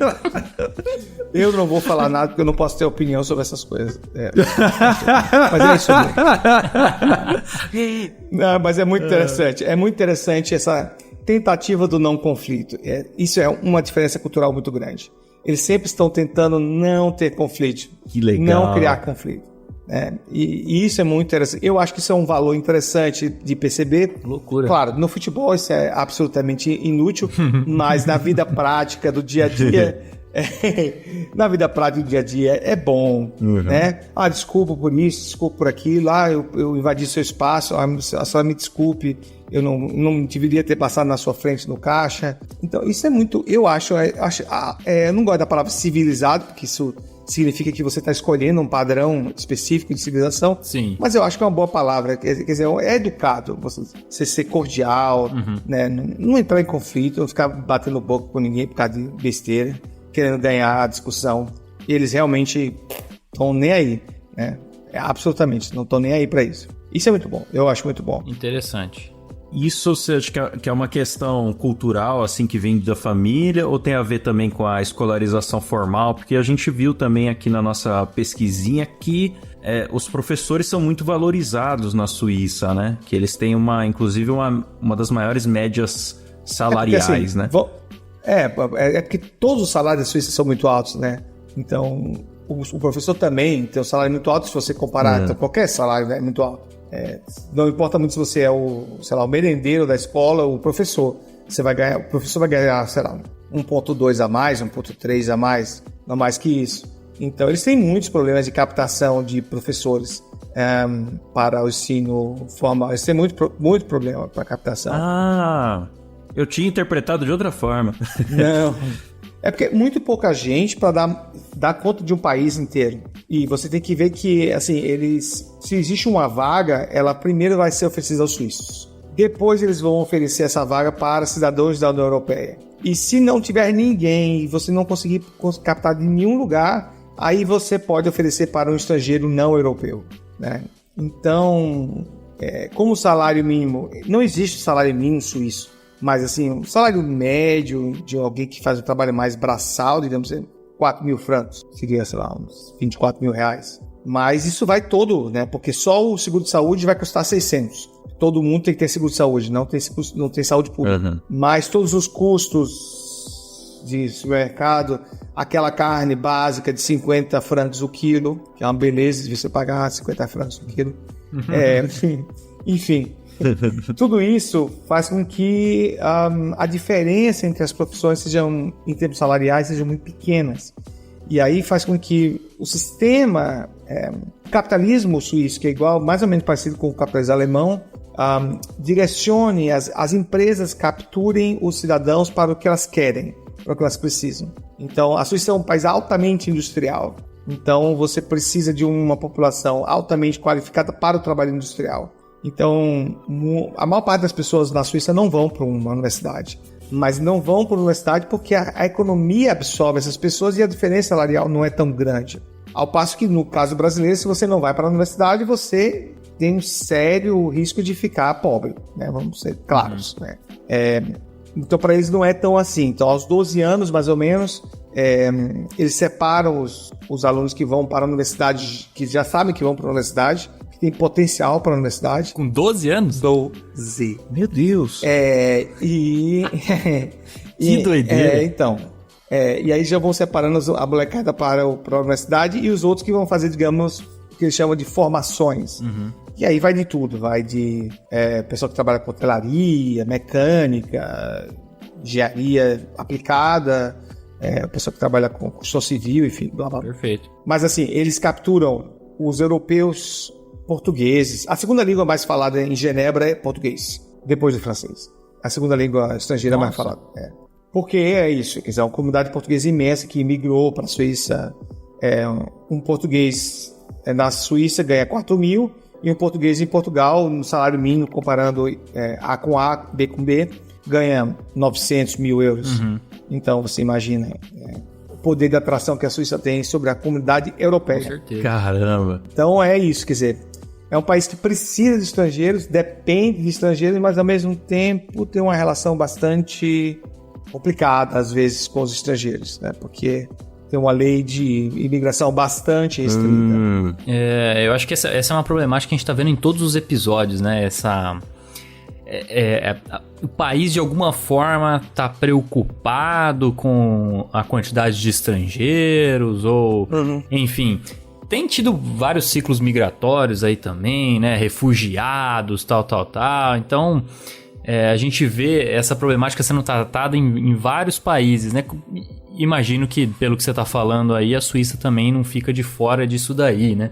Eu não vou falar nada porque eu não posso ter opinião sobre essas coisas. Mas é isso mesmo. Não, mas é muito interessante. É muito interessante essa tentativa do não conflito. Isso é uma diferença cultural muito grande. Eles sempre estão tentando não ter conflito. Que legal. Não criar conflito. E isso é muito interessante. Eu acho que isso é um valor interessante de perceber. Loucura. Claro, no futebol isso é absolutamente inútil, mas na vida prática do dia a dia, na vida prática do dia a dia é bom, né? Desculpa por isso, desculpa por aquilo, eu invadi seu espaço, só me desculpe, eu não deveria ter passado na sua frente no caixa. Então isso é muito, eu não gosto da palavra civilizado, porque isso significa que você está escolhendo um padrão específico de civilização. Sim. Mas eu acho que é uma boa palavra. Quer dizer, é educado você ser cordial, né? Não entrar em conflito, não ficar batendo boca com ninguém por causa de besteira, querendo ganhar a discussão. E eles realmente estão nem aí, né? Absolutamente, não estão nem aí para isso. Isso é muito bom, eu acho muito bom. Interessante. Isso você acha que é uma questão cultural, assim, que vem da família, ou tem a ver também com a escolarização formal? Porque a gente viu também aqui na nossa pesquisinha que os professores são muito valorizados na Suíça, né? Que eles têm inclusive uma das maiores médias salariais, né? Porque todos os salários da Suíça são muito altos, né? Então, o professor também tem um salário muito alto, se você comparar, então, qualquer salário, né, é muito alto. Não importa muito se você é o merendeiro da escola ou o professor. O professor vai ganhar, sei lá, 1.2 a mais, 1.3 a mais, não mais que isso. Então, eles têm muitos problemas de captação de professores para o ensino formal. Eles têm muito problema para captação. Eu tinha interpretado de outra forma. Não. É porque é muito pouca gente para dar conta de um país inteiro. E você tem que ver que, assim, se existe uma vaga, ela primeiro vai ser oferecida aos suíços. Depois eles vão oferecer essa vaga para cidadãos da União Europeia. E se não tiver ninguém e você não conseguir captar de nenhum lugar, aí você pode oferecer para um estrangeiro não europeu, né? Então, como o salário mínimo, não existe salário mínimo suíço, mas assim, o salário médio de alguém que faz um trabalho mais braçal, digamos assim, 4 mil francos, seria, sei lá, uns 24 mil reais. Mas isso vai todo, né? Porque só o seguro de saúde vai custar 600. Todo mundo tem que ter seguro de saúde, não tem saúde pública. Uhum. Mas todos os custos de supermercado, aquela carne básica de 50 francos o quilo, que é uma beleza de você pagar 50 francos o quilo. Enfim. Tudo isso faz com que a diferença entre as profissões sejam, em termos salariais, sejam muito pequenas. E aí faz com que o sistema capitalismo suíço, que é igual, mais ou menos parecido com o capitalismo alemão, direcione, as empresas capturem os cidadãos para o que elas querem, para o que elas precisam. Então, a Suíça é um país altamente industrial. Então, você precisa de uma população altamente qualificada para o trabalho industrial. Então, a maior parte das pessoas na Suíça não vão para uma universidade. Mas não vão para a universidade porque a economia absorve essas pessoas e a diferença salarial não é tão grande. Ao passo que, no caso brasileiro, se você não vai para a universidade, você tem um sério risco de ficar pobre, né? Vamos ser claros, né? Então, para eles não é tão assim. Então, aos 12 anos, mais ou menos, eles separam os alunos que vão para a universidade, que já sabem que vão para a universidade, que tem potencial para a universidade. Com 12 anos? 12. Meu Deus! Que doideira! Então... e aí já vão separando a molecada para a universidade e os outros que vão fazer, digamos, o que eles chamam de formações. Uhum. E aí vai de tudo, vai de pessoal que trabalha com hotelaria, mecânica, engenharia aplicada, pessoal que trabalha com construção civil, enfim, blá blá. Perfeito. Mas assim, eles capturam os europeus portugueses. A segunda língua mais falada em Genebra é português, depois do francês. A segunda língua estrangeira mais falada. Porque é isso, quer dizer, uma comunidade portuguesa imensa que imigrou para a Suíça. Um português na Suíça ganha 4 mil e um português em Portugal, no salário mínimo, comparando A com A, B com B, ganha 900 mil euros. Uhum. Então, você imagina o poder de atração que a Suíça tem sobre a comunidade europeia. Com certeza. Caramba! Então, é isso, quer dizer, é um país que precisa de estrangeiros, depende de estrangeiros, mas, ao mesmo tempo, tem uma relação bastante complicada, às vezes, com os estrangeiros, né? Porque tem uma lei de imigração bastante restrita. Eu acho que essa é uma problemática que a gente está vendo em todos os episódios, né? O país, de alguma forma, está preocupado com a quantidade de estrangeiros ou... Enfim, tem tido vários ciclos migratórios aí também, né? Refugiados, tal. Então... a gente vê essa problemática sendo tratada em vários países, né? Imagino que, pelo que você está falando aí, a Suíça também não fica de fora disso daí, né?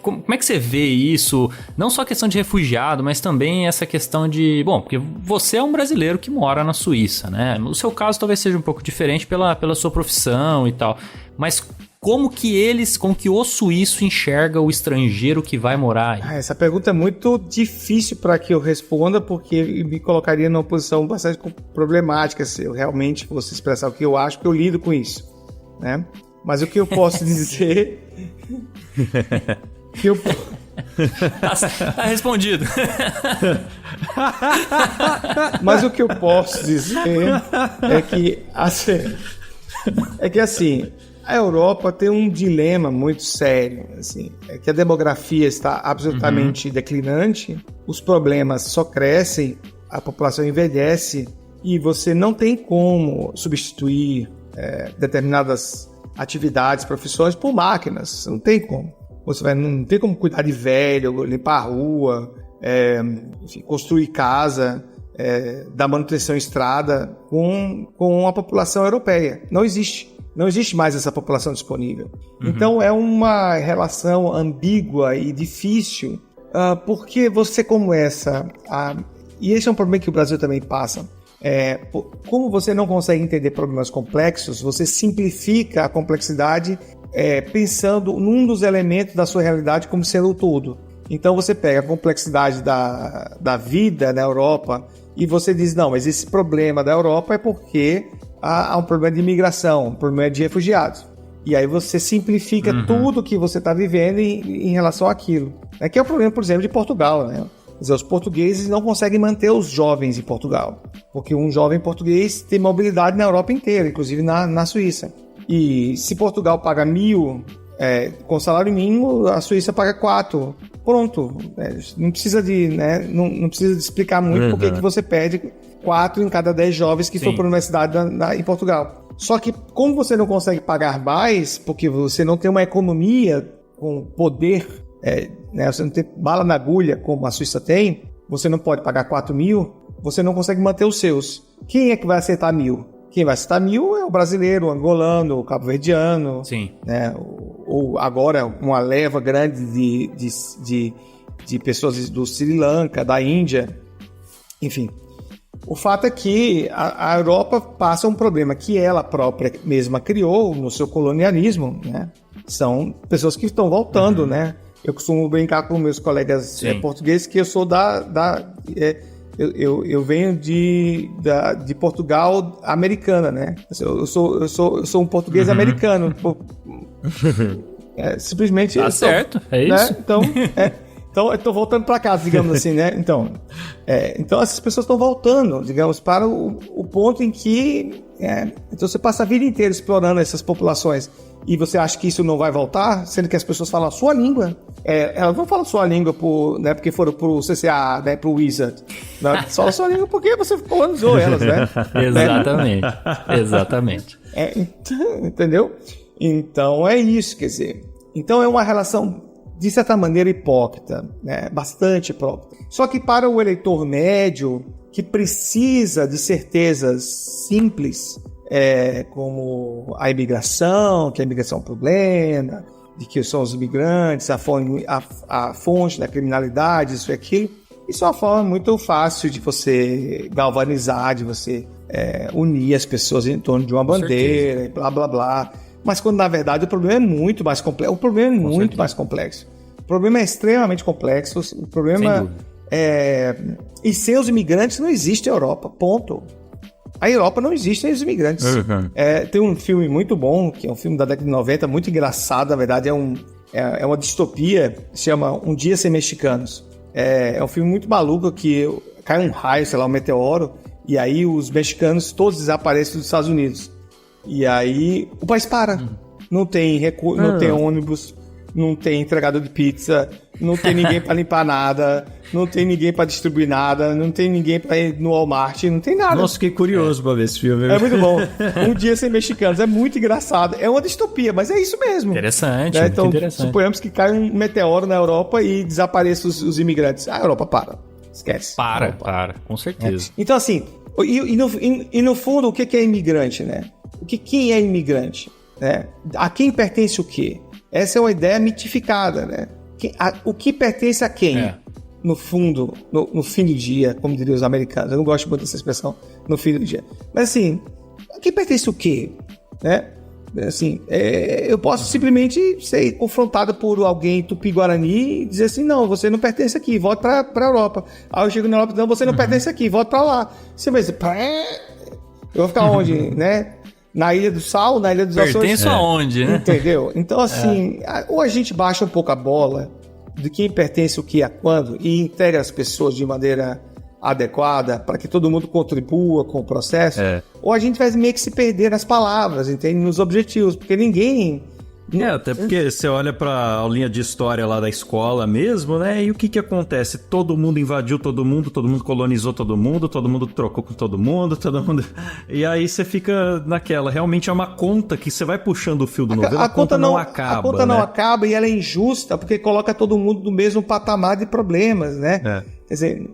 Como é que você vê isso? Não só a questão de refugiado, mas também essa questão de... Bom, porque você é um brasileiro que mora na Suíça, né? No seu caso talvez seja um pouco diferente pela sua profissão e tal, mas... Como que o suíço enxerga o estrangeiro que vai morar aí? Essa pergunta é muito difícil para que eu responda, porque me colocaria numa posição bastante problemática se eu realmente fosse expressar o que eu acho, que eu lido com isso, né? Mas o que eu posso dizer... Tá respondido. Mas o que eu posso dizer é que assim... A Europa tem um dilema muito sério, assim, que a demografia está absolutamente declinante, os problemas só crescem, a população envelhece e você não tem como substituir determinadas atividades, profissões por máquinas, você não tem como. Não tem como cuidar de velho, limpar a rua, enfim, construir casa, dar manutenção em estrada com a população europeia. Não existe. Não existe mais essa população disponível. Então é uma relação ambígua e difícil, porque você começa e esse é um problema que o Brasil também passa, como você não consegue entender problemas complexos, você simplifica a complexidade pensando num dos elementos da sua realidade como sendo o todo. Então você pega a complexidade da vida na Europa e você diz, não, mas esse problema da Europa é porque há um problema de imigração, um problema de refugiados. E aí você simplifica tudo que você está vivendo em relação àquilo. Que é o problema, por exemplo, de Portugal, né? Quer dizer, os portugueses não conseguem manter os jovens em Portugal, porque um jovem português tem mobilidade na Europa inteira, inclusive na Suíça. E se Portugal paga 1.000 com salário mínimo, a Suíça paga 4. Pronto. Não precisa de, né, não precisa de explicar muito porque que você perde 4 em cada 10 jovens que for para a universidade em Portugal. Só que como você não consegue pagar mais, porque você não tem uma economia com poder, né, você não tem bala na agulha como a Suíça tem, você não pode pagar 4.000, você não consegue manter os seus. Quem é que vai aceitar 1.000? Quem vai aceitar 1.000 é o brasileiro, o angolano, o cabo-verdiano, né, ou agora uma leva grande de pessoas do Sri Lanka, da Índia, enfim. O fato é que a Europa passa um problema que ela própria mesma criou no seu colonialismo, né? São pessoas que estão voltando, né? Eu costumo brincar com meus colegas portugueses que eu sou eu venho de Portugal americana, né? Eu sou um português americano. Simplesmente... Tá certo, é isso. Né? Então, eu estou voltando para casa, digamos assim, né? Então essas pessoas estão voltando, digamos, para o ponto em que... então, você passa a vida inteira explorando essas populações e você acha que isso não vai voltar, sendo que as pessoas falam a sua língua. Elas não falam a sua língua né, porque foram para o CCA, né, para o Wizard. Né? Só a sua língua porque você colonizou elas, né? Exatamente. Entendeu? Então, é isso, quer dizer. Então, é uma relação... de certa maneira hipócrita, né? Bastante hipócrita. Só que para o eleitor médio, que precisa de certezas simples, como a imigração, que a imigração é um problema, de que são os imigrantes, a fonte da criminalidade, isso e aquilo, isso é uma forma muito fácil de você galvanizar, de você unir as pessoas em torno de uma bandeira, e blá, blá, blá. Mas quando, na verdade, o problema é muito mais complexo. O problema é muito mais complexo. O problema é extremamente complexo. O problema e sem os imigrantes não existe a Europa. Ponto. A Europa não existe sem os imigrantes. Tem um filme muito bom, que é um filme da década de 90, muito engraçado, na verdade. É uma distopia, se chama Um Dia Sem Mexicanos. É um filme muito maluco que cai um raio, sei lá, um meteoro, e aí os mexicanos todos desaparecem dos Estados Unidos. E aí o país para. Não tem não tem ônibus, não tem entregador de pizza, não tem ninguém para limpar nada, não tem ninguém para distribuir nada, não tem ninguém para ir no Walmart, não tem nada. Nossa, fiquei curioso para ver esse filme. É muito bom. Um Dia Sem Mexicanos, é muito engraçado. É uma distopia, mas é isso mesmo. Interessante, né? Então, suponhamos que cai um meteoro na Europa e desapareça os imigrantes. A Europa para. Esquece. Para, com certeza. Então, assim, e no fundo, o que é imigrante, né? Quem é imigrante? Né? A quem pertence o quê? Essa é uma ideia mitificada, né? O que pertence a quem? No fundo, no fim do dia, como diriam os americanos. Eu não gosto muito dessa expressão, no fim do dia. Mas assim, a quem pertence o quê? Né? Assim, eu posso simplesmente ser confrontado por alguém tupi-guarani e dizer assim, não, você não pertence aqui, volta pra Europa. Aí eu chego na Europa, não, você não pertence aqui, volta pra lá. Você vai dizer, eu vou ficar onde, né? Na Ilha do Sal, na Ilha dos Açores. Pertence aonde, né? Entendeu? Então, assim, ou a gente baixa um pouco a bola de quem pertence o que a quando e integra as pessoas de maneira adequada para que todo mundo contribua com o processo, ou a gente vai meio que se perder nas palavras, entende? Nos objetivos, porque ninguém... até porque você olha pra aulinha de história lá da escola mesmo, né? E o que acontece? Todo mundo invadiu todo mundo colonizou todo mundo trocou com todo mundo. E aí você fica naquela. Realmente é uma conta que você vai puxando o fio do novelo, a conta não acaba. A conta não acaba e ela é injusta porque coloca todo mundo no mesmo patamar de problemas, né? Quer dizer,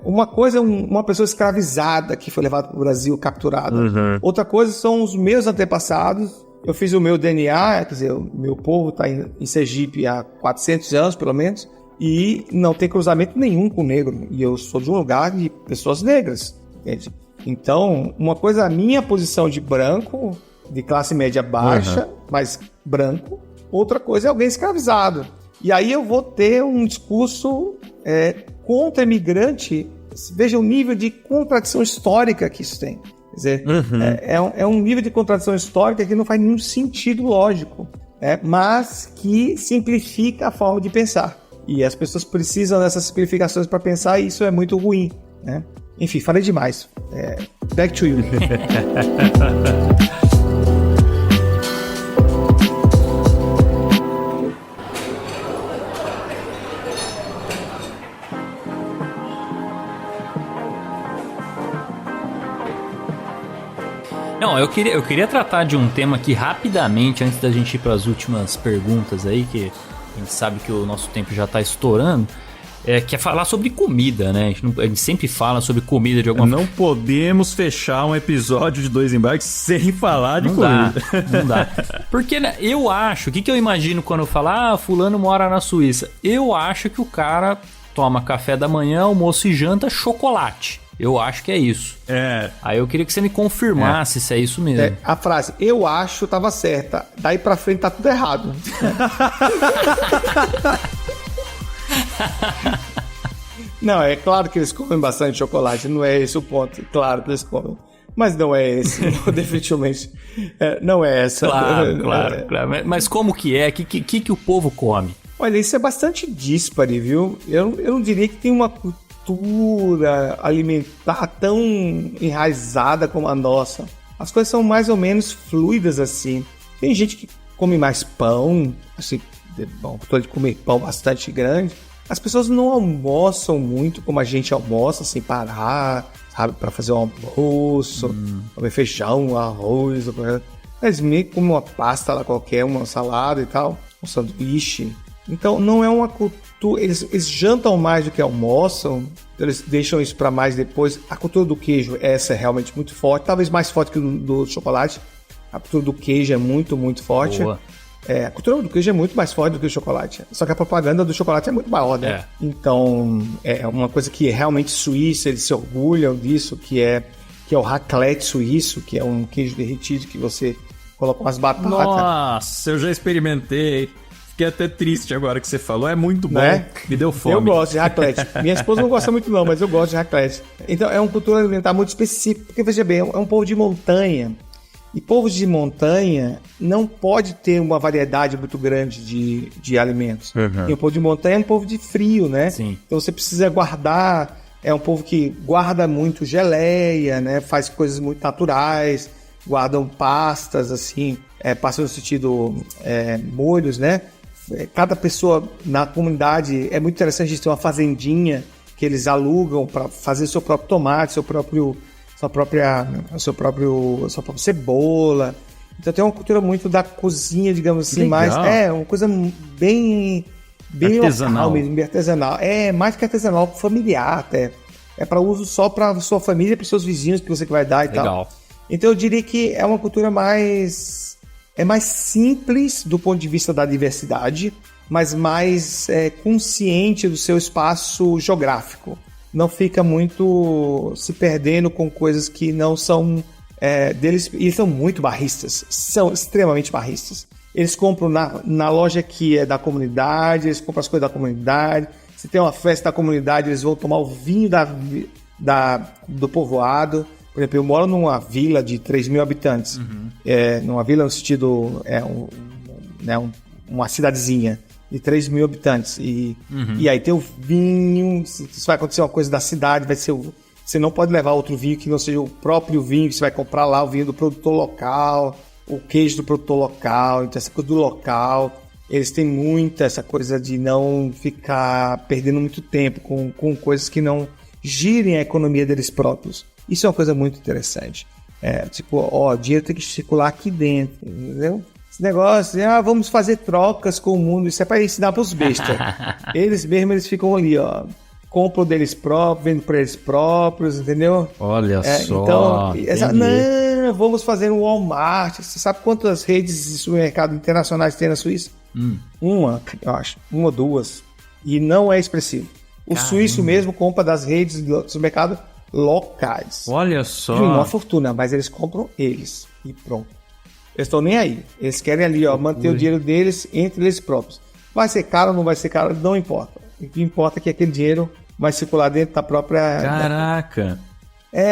uma coisa é uma pessoa escravizada que foi levada para o Brasil, capturada. Outra coisa são os meus antepassados. Eu fiz o meu DNA, quer dizer, o meu povo está em Sergipe há 400 anos, pelo menos, e não tem cruzamento nenhum com o negro. E eu sou de um lugar de pessoas negras, entende? Então, uma coisa, a minha posição de branco, de classe média baixa, mas branco. Outra coisa é alguém escravizado. E aí eu vou ter um discurso contra imigrante. Veja o nível de contradição histórica que isso tem. Quer dizer, é um nível de contradição histórica que não faz nenhum sentido lógico, mas que simplifica a forma de pensar. E as pessoas precisam dessas simplificações para pensar, e isso é muito ruim, né? Enfim, falei demais. Back to you. Não, eu queria tratar de um tema aqui rapidamente, antes da gente ir para as últimas perguntas aí, que a gente sabe que o nosso tempo já está estourando, que é falar sobre comida, né? A gente sempre fala sobre comida de alguma forma. Não podemos fechar um episódio de Dois Embarques sem falar de comida. Não dá. Porque, né, eu acho, o que eu imagino quando eu falo, fulano mora na Suíça? Eu acho que o cara toma café da manhã, almoço e janta, chocolate. Eu acho que é isso. Aí eu queria que você me confirmasse se é isso mesmo. A frase, eu acho, tava certa. Daí pra frente tá tudo errado. Não, é claro que eles comem bastante chocolate. Não é esse o ponto. Claro que eles comem. Mas não é esse. Definitivamente. Não é essa. Claro. Mas como que é? O que o povo come? Olha, isso é bastante díspare, viu? Eu não diria que tem uma cultura alimentar tão enraizada como a nossa. As coisas são mais ou menos fluidas assim. Tem gente que come mais pão, assim, cultura de comer pão bastante grande. As pessoas não almoçam muito como a gente almoça, sem parar, sabe, para fazer um almoço, comer feijão, arroz, eles meio que comem uma pasta lá qualquer, uma salada e tal, um sanduíche. Então não é uma cultura. Eles jantam mais do que almoçam, eles deixam isso para mais depois. A cultura do queijo, essa é realmente muito forte, talvez mais forte que do chocolate. A cultura do queijo é muito, muito forte. Boa. A cultura do queijo é muito mais forte do que o chocolate. Só que a propaganda do chocolate é muito maior, né? Então, é uma coisa que é realmente suíça, eles se orgulham disso, que é o raclette suíço, que é um queijo derretido que você coloca umas batatas. Nossa, eu já experimentei. Fiquei até triste agora que você falou. É muito bom. Né? Me deu fome. Eu gosto de raclette. Minha esposa não gosta muito não, mas eu gosto de raclette. Então, é uma cultura alimentar muito específica. Porque, veja bem, é um povo de montanha. E povos de montanha não pode ter uma variedade muito grande de alimentos. E o povo de montanha é um povo de frio, né? Sim. Então, você precisa guardar. É um povo que guarda muito geleia, né? Faz coisas muito naturais. Guardam pastas, assim. Pasta no sentido molhos, né? Cada pessoa na comunidade, é muito interessante, eles têm uma fazendinha que eles alugam para fazer seu próprio tomate, sua própria cebola. Então tem uma cultura muito da cozinha, digamos assim, mais uma coisa bem artesanal local mesmo, bem artesanal. Mais que artesanal, familiar até. É para uso só para sua família, para seus vizinhos que você vai dar e tal. Então eu diria que é uma cultura mais simples do ponto de vista da diversidade, mas mais consciente do seu espaço geográfico. Não fica muito se perdendo com coisas que não são deles. E eles são muito barristas, são extremamente barristas. Eles compram na loja que é da comunidade, eles compram as coisas da comunidade. Se tem uma festa da comunidade, eles vão tomar o vinho do povoado. Por exemplo, eu moro numa vila de 3.000 habitantes. Numa vila no sentido... uma cidadezinha de 3.000 habitantes. E aí tem o vinho... Se vai acontecer uma coisa da cidade, vai ser você não pode levar outro vinho que não seja o próprio vinho que você vai comprar lá, o vinho do produtor local, o queijo do produtor local. Então, essa coisa do local... Eles têm muito essa coisa de não ficar perdendo muito tempo com coisas que não girem a economia deles próprios. Isso é uma coisa muito interessante. O dinheiro tem que circular aqui dentro, entendeu? Esse negócio, vamos fazer trocas com o mundo, isso é para ensinar para os bestas. Eles ficam ali, compram deles próprios, vendem para eles próprios, entendeu? Olha só. Então, não, vamos fazer um Walmart. Você sabe quantas redes de supermercado internacionais tem na Suíça? Uma, eu acho. Uma ou duas. E não é expressivo. O suíço mesmo compra das redes do supermercado locais. Olha De só. uma fortuna, mas eles compram eles e pronto. Eles estão nem aí. Eles querem ali, ó, manter o dinheiro deles entre eles próprios. Vai ser caro ou não vai ser caro, não importa. O que importa é que aquele dinheiro vai circular dentro da própria... Caraca.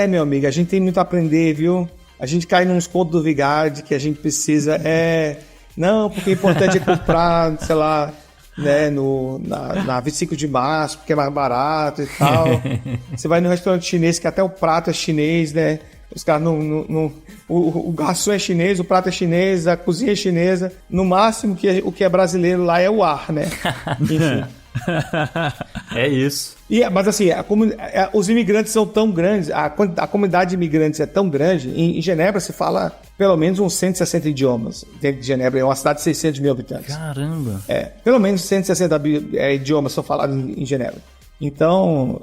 Meu amigo, a gente tem muito a aprender, viu? A gente cai nos contos do Vigard que a gente precisa... Não, porque o importante é comprar, sei lá, né, na 25 de março, porque é mais barato e tal. Você vai no restaurante chinês, que até o prato é chinês, né? Os caras o garçom é chinês, o prato é chinês, a cozinha é chinesa. No máximo, o que é brasileiro lá é o ar, né? Enfim. É isso. Mas assim, os imigrantes são tão grandes, a comunidade de imigrantes é tão grande. Em Genebra se fala pelo menos uns 160 idiomas. Dentro de Genebra é uma cidade de 600 mil habitantes. Caramba! Pelo menos 160 idiomas são falados em Genebra. Então,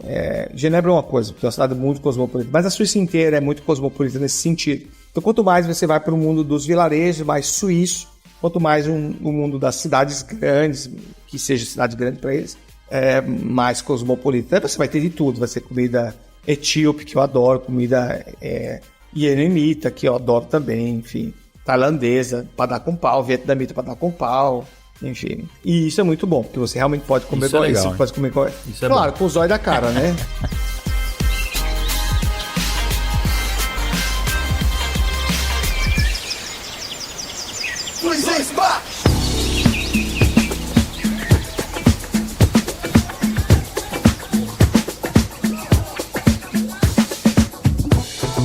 Genebra é uma coisa, porque é uma cidade muito cosmopolita. Mas a Suíça inteira é muito cosmopolita nesse sentido. Então, quanto mais você vai para o mundo dos vilarejos, mais suíço, quanto mais o mundo das cidades grandes, que seja cidade grande para eles, mais cosmopolita. Aí você vai ter de tudo, vai ser comida etíope, que eu adoro, comida iemenita, que eu adoro também, enfim, tailandesa, para dar com pau, vietnamita para dar com pau, enfim. E isso é muito bom, porque você realmente pode comer isso. Legal, pode comer isso é claro, bom. com os olhos da cara, né?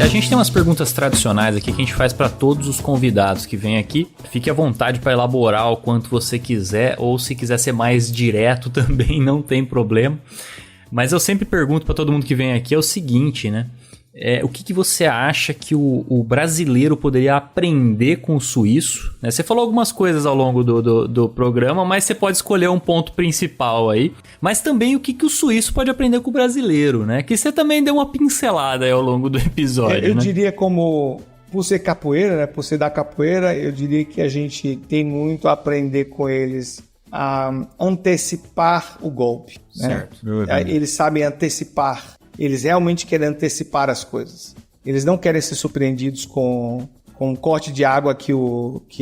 A gente tem umas perguntas tradicionais aqui que a gente faz para todos os convidados que vêm aqui. Fique à vontade para elaborar o quanto você quiser, ou se quiser ser mais direto também, não tem problema. Mas eu sempre pergunto para todo mundo que vem aqui é o seguinte, né? O que você acha que o brasileiro poderia aprender com o suíço? Né? Você falou algumas coisas ao longo do programa, mas você pode escolher um ponto principal aí. Mas também o que o suíço pode aprender com o brasileiro, né? Que você também deu uma pincelada aí ao longo do episódio, Eu né? diria por ser capoeira, né? Por ser da capoeira, eu diria que a gente tem muito a aprender com eles a antecipar o golpe. Né? Certo. Eles sabem antecipar. Eles realmente querem antecipar as coisas. Eles não querem ser surpreendidos com um corte de água que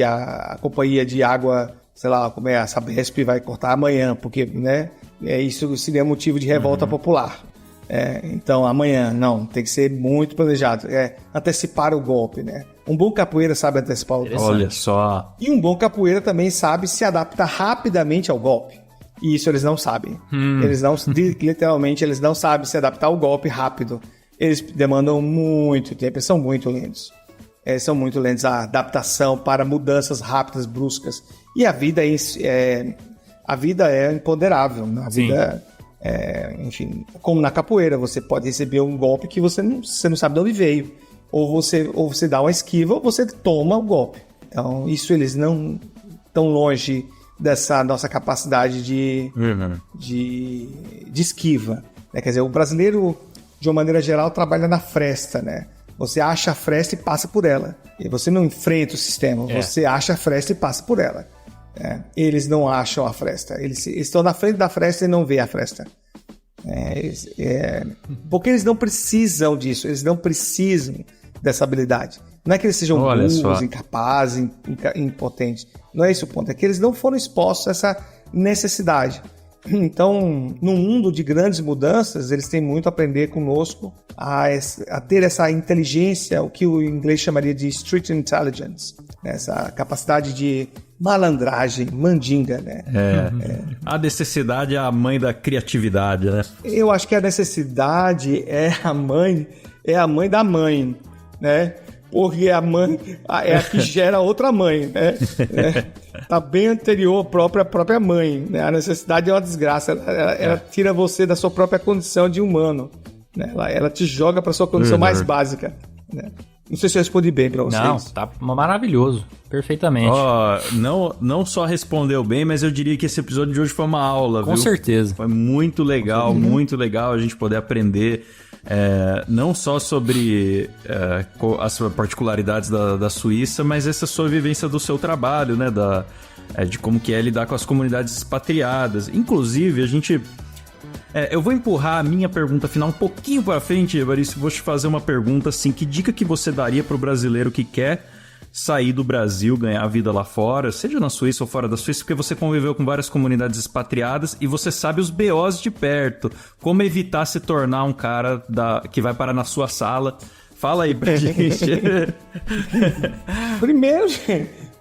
a companhia de água, sei lá, como é, a Sabesp vai cortar amanhã, porque, né, isso seria motivo de revolta popular. Então, amanhã, não, tem que ser muito planejado. Antecipar o golpe, né? Um bom capoeira sabe antecipar o golpe. Olha só. E um bom capoeira também sabe se adaptar rapidamente ao golpe. E isso eles não sabem. Eles não, literalmente, eles não sabem se adaptar ao golpe rápido. Eles demandam muito tempo, eles são muito lentos. São muito lentos a adaptação para mudanças rápidas, bruscas. E a vida é imponderável. A vida, enfim, como na capoeira, você pode receber um golpe que você não sabe de onde veio. Ou você dá uma esquiva, ou você toma o golpe. Então, isso eles não estão longe dessa nossa capacidade de esquiva. Né? Quer dizer, o brasileiro, de uma maneira geral, trabalha na fresta, né? Você acha a fresta e passa por ela. E você não enfrenta o sistema, você acha a fresta e passa por ela. Eles não acham a fresta. Eles estão na frente da fresta e não vê a fresta. Porque eles não precisam disso, eles não precisam dessa habilidade. Não é que eles sejam burros, incapazes, impotentes. Não é esse o ponto. É que eles não foram expostos a essa necessidade. Então, no mundo de grandes mudanças, eles têm muito a aprender conosco a ter essa inteligência, o que o inglês chamaria de street intelligence. Né? Essa capacidade de malandragem, mandinga. Né? A necessidade é a mãe da criatividade, né? Eu acho que a necessidade é a mãe da mãe, né? Porque a mãe é a que gera outra mãe, né? Tá bem anterior à própria mãe, né? A necessidade é uma desgraça, ela tira você da sua própria condição de humano, né? Ela te joga para sua condição mais básica, né? Não sei se eu respondi bem para vocês. Não, tá maravilhoso, perfeitamente. Não só respondeu bem, mas eu diria que esse episódio de hoje foi uma aula, Com certeza. Foi muito legal a gente poder aprender não só sobre as particularidades da Suíça, mas essa sua vivência do seu trabalho, né? De como que é lidar com as comunidades expatriadas. Inclusive, a gente Eu vou empurrar a minha pergunta final um pouquinho pra frente, Evaristo. Vou te fazer uma pergunta assim: que dica que você daria pro brasileiro que quer sair do Brasil, ganhar a vida lá fora, seja na Suíça ou fora da Suíça, porque você conviveu com várias comunidades expatriadas e você sabe os BOs de perto. Como evitar se tornar um cara que vai parar na sua sala? Fala aí pra gente.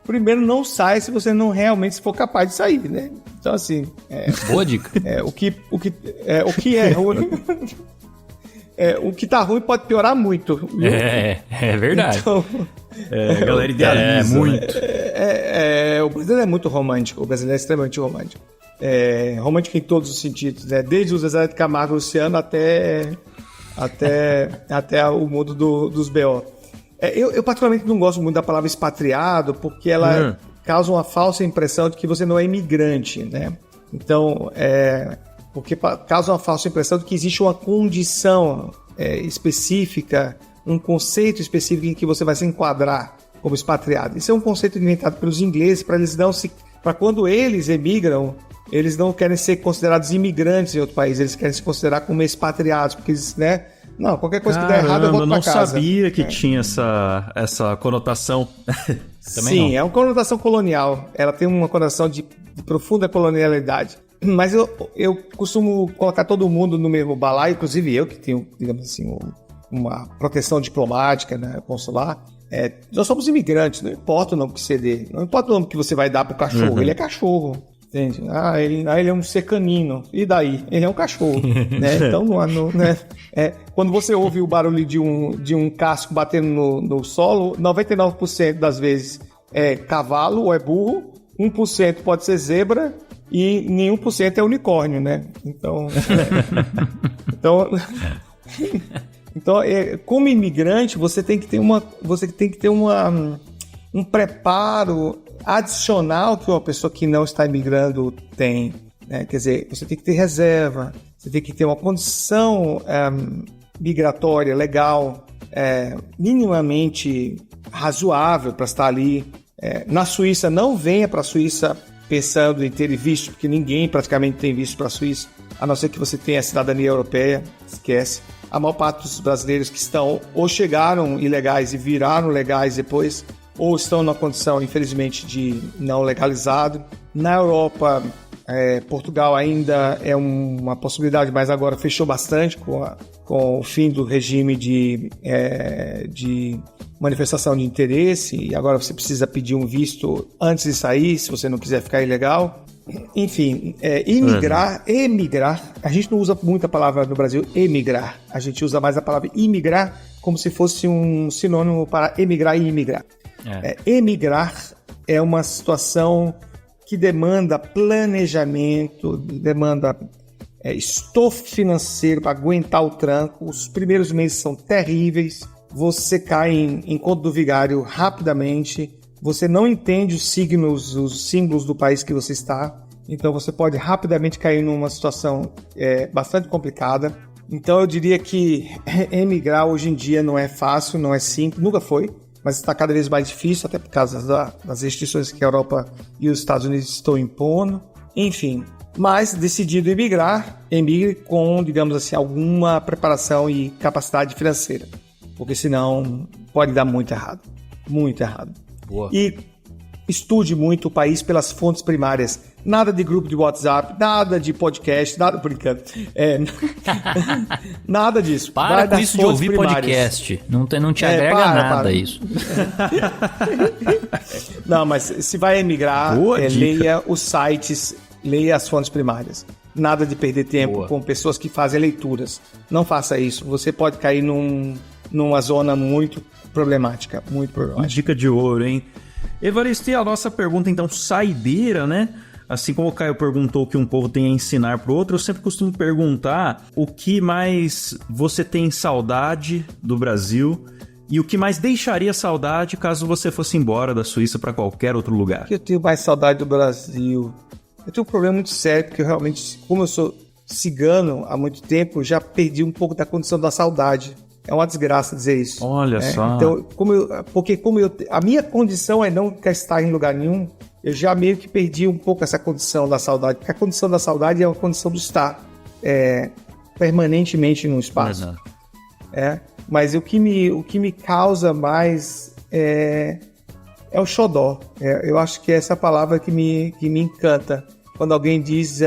Primeiro não sai se você não realmente for capaz de sair, né? Então, assim... Boa dica. O que é ruim... o que tá ruim pode piorar muito. Viu? É verdade. Então, a galera idealiza. Muito. O brasileiro é muito romântico. O brasileiro é extremamente romântico. Romântico em todos os sentidos, né? Desde o Zezé de Camargo e Luciano até o mundo dos BO. Eu particularmente não gosto muito da palavra expatriado, porque ela causa uma falsa impressão de que você não é imigrante, né? Então, porque causa uma falsa impressão de que existe uma condição específica, um conceito específico em que você vai se enquadrar como expatriado. Isso é um conceito inventado pelos ingleses para quando eles emigram, eles não querem ser considerados imigrantes em outro país, eles querem se considerar como expatriados, porque eles, né? Não, qualquer coisa que der errado eu volto pra casa. Eu não sabia que tinha essa conotação. Sim, não. É uma conotação colonial. Ela tem uma conotação de profunda colonialidade. Mas eu costumo colocar todo mundo no mesmo balaio, inclusive eu, que tenho, digamos assim, uma proteção diplomática, né, consular. Nós somos imigrantes, não importa o nome que você dê, não importa o nome que você vai dar pro cachorro, ele é cachorro. Entende? Ele é um ser canino. E daí? Ele é um cachorro. Né? Então, né? Quando você ouve o barulho de um casco batendo no solo, 99% das vezes é cavalo ou é burro, 1% pode ser zebra e nenhum por cento é unicórnio, né? Então, como imigrante, você tem que ter um preparo adicional que uma pessoa que não está imigrando tem, né? Quer dizer, você tem que ter reserva, você tem que ter uma condição migratória legal, minimamente razoável para estar ali. Na Suíça, não venha para a Suíça pensando em ter visto, porque ninguém praticamente tem visto para a Suíça, a não ser que você tenha a cidadania europeia, esquece. A maior parte dos brasileiros que estão ou chegaram ilegais e viraram legais depois, ou estão na condição, infelizmente, de não legalizado. Na Europa, Portugal ainda é uma possibilidade, mas agora fechou bastante com o fim do regime de manifestação de interesse, e agora você precisa pedir um visto antes de sair, se você não quiser ficar ilegal. Enfim, emigrar, a gente não usa muito a palavra no Brasil, emigrar. A gente usa mais a palavra imigrar como se fosse um sinônimo para emigrar e imigrar. Emigrar é uma situação que demanda planejamento, demanda estofo financeiro para aguentar o tranco. Os primeiros meses são terríveis, você cai em conto do vigário rapidamente, você não entende os signos, os símbolos do país que você está, então você pode rapidamente cair numa situação bastante complicada. Então eu diria que emigrar hoje em dia não é fácil, não é simples, nunca foi, mas está cada vez mais difícil, até por causa das restrições que a Europa e os Estados Unidos estão impondo. Enfim, mas decidido emigrar, emigre com, digamos assim, alguma preparação e capacidade financeira, porque senão pode dar muito errado. Muito errado. Boa. E estude muito o país pelas fontes primárias. Nada de grupo de WhatsApp, nada de podcast, nada, brincando. Nada disso. Para com isso de ouvir podcast. Não te agrega nada isso. Não, mas se vai emigrar, leia os sites, leia as fontes primárias. Nada de perder tempo com pessoas que fazem leituras. Não faça isso. Você pode cair numa zona muito problemática. Muito problemática. Dica de ouro, hein? Evaristo, e a nossa pergunta, então, saideira, né? Assim como o Caio perguntou o que um povo tem a ensinar pro outro, eu sempre costumo perguntar o que mais você tem saudade do Brasil e o que mais deixaria saudade caso você fosse embora da Suíça para qualquer outro lugar. Eu tenho mais saudade do Brasil. Eu tenho um problema muito sério, porque eu realmente, como eu sou cigano há muito tempo, eu já perdi um pouco da condição da saudade. É uma desgraça dizer isso. Olha só. Então, a minha condição é não estar em lugar nenhum, eu já meio que perdi um pouco essa condição da saudade, porque a condição da saudade é uma condição do estar. permanentemente no espaço. Mas o que me causa mais é o xodó. Eu acho que é essa palavra que me encanta. Quando alguém diz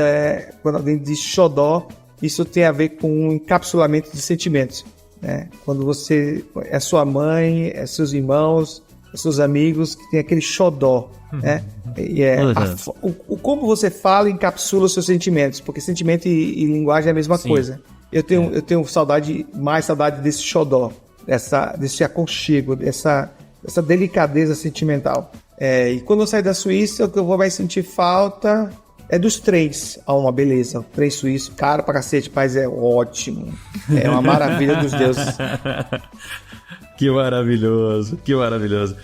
xodó, isso tem a ver com um encapsulamento de sentimentos. Né? Quando você é sua mãe, é seus irmãos, é seus amigos, que tem aquele xodó. Né? E como você fala encapsula os seus sentimentos, porque sentimento e linguagem é a mesma coisa. Eu tenho mais saudade desse xodó, desse aconchego, dessa delicadeza sentimental. E quando eu sair da Suíça, o que eu vou mais sentir falta é dos trens. Uma beleza. Trem suíço, caro pra cacete, mas é ótimo. É uma maravilha dos deuses. Que maravilhoso, que maravilhoso.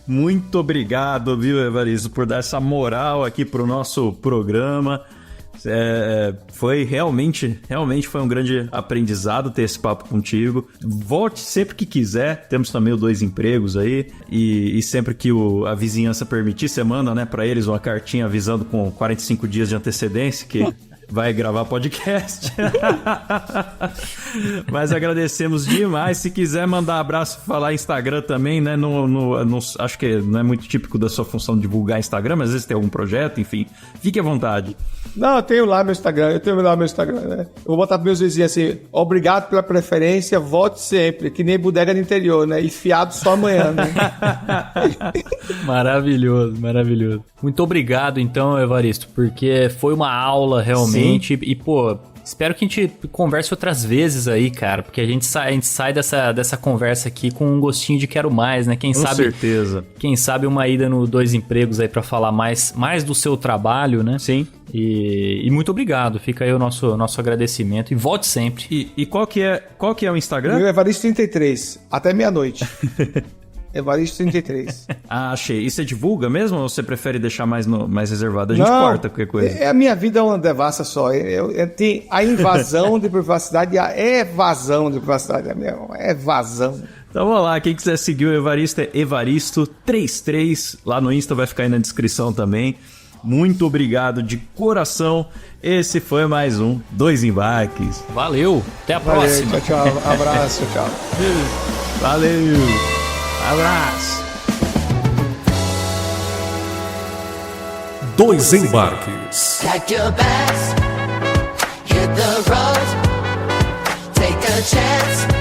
Muito obrigado, viu, Evaristo, por dar essa moral aqui pro nosso programa. Foi realmente foi um grande aprendizado ter esse papo contigo. Volte sempre que quiser. Temos também o 2 Empregos aí. E sempre que a vizinhança permitir, você manda, né, pra eles uma cartinha avisando com 45 dias de antecedência que vai gravar podcast. Mas agradecemos demais. Se quiser mandar abraço, falar Instagram também, né? Acho que não é muito típico da sua função divulgar Instagram, mas às vezes tem algum projeto, enfim. Fique à vontade. Não, eu tenho lá meu Instagram, né? Eu vou botar para meus vizinhos assim: obrigado pela preferência, volte sempre, que nem bodega do interior, né? E fiado só amanhã, né? Maravilhoso. Muito obrigado, então, Evaristo, porque foi uma aula realmente. Sim. E, pô, espero que a gente converse outras vezes aí, cara, porque a gente sai dessa conversa aqui com um gostinho de quero mais, né? Com certeza. Quem sabe uma ida no 2 Empregos aí pra falar mais do seu trabalho, né? Sim. E muito obrigado. Fica aí o nosso agradecimento e volte sempre. E qual que é o Instagram? Meu Evaristo 33, até meia-noite. Evaristo 33. Achei. E você divulga mesmo ou você prefere deixar mais reservado? A gente corta qualquer coisa. A minha vida é uma devassa só. Tem a invasão de privacidade e a evasão de privacidade. É evasão. Então vamos lá, quem quiser seguir o Evaristo é Evaristo33. Lá no Insta vai ficar aí na descrição também. Muito obrigado de coração. Esse foi mais um 2 Embarques. Valeu, até a próxima. Tchau. Abraço, tchau. Valeu. Abraço. 2 Embarques. Pack your bags, hit the road, take a chance.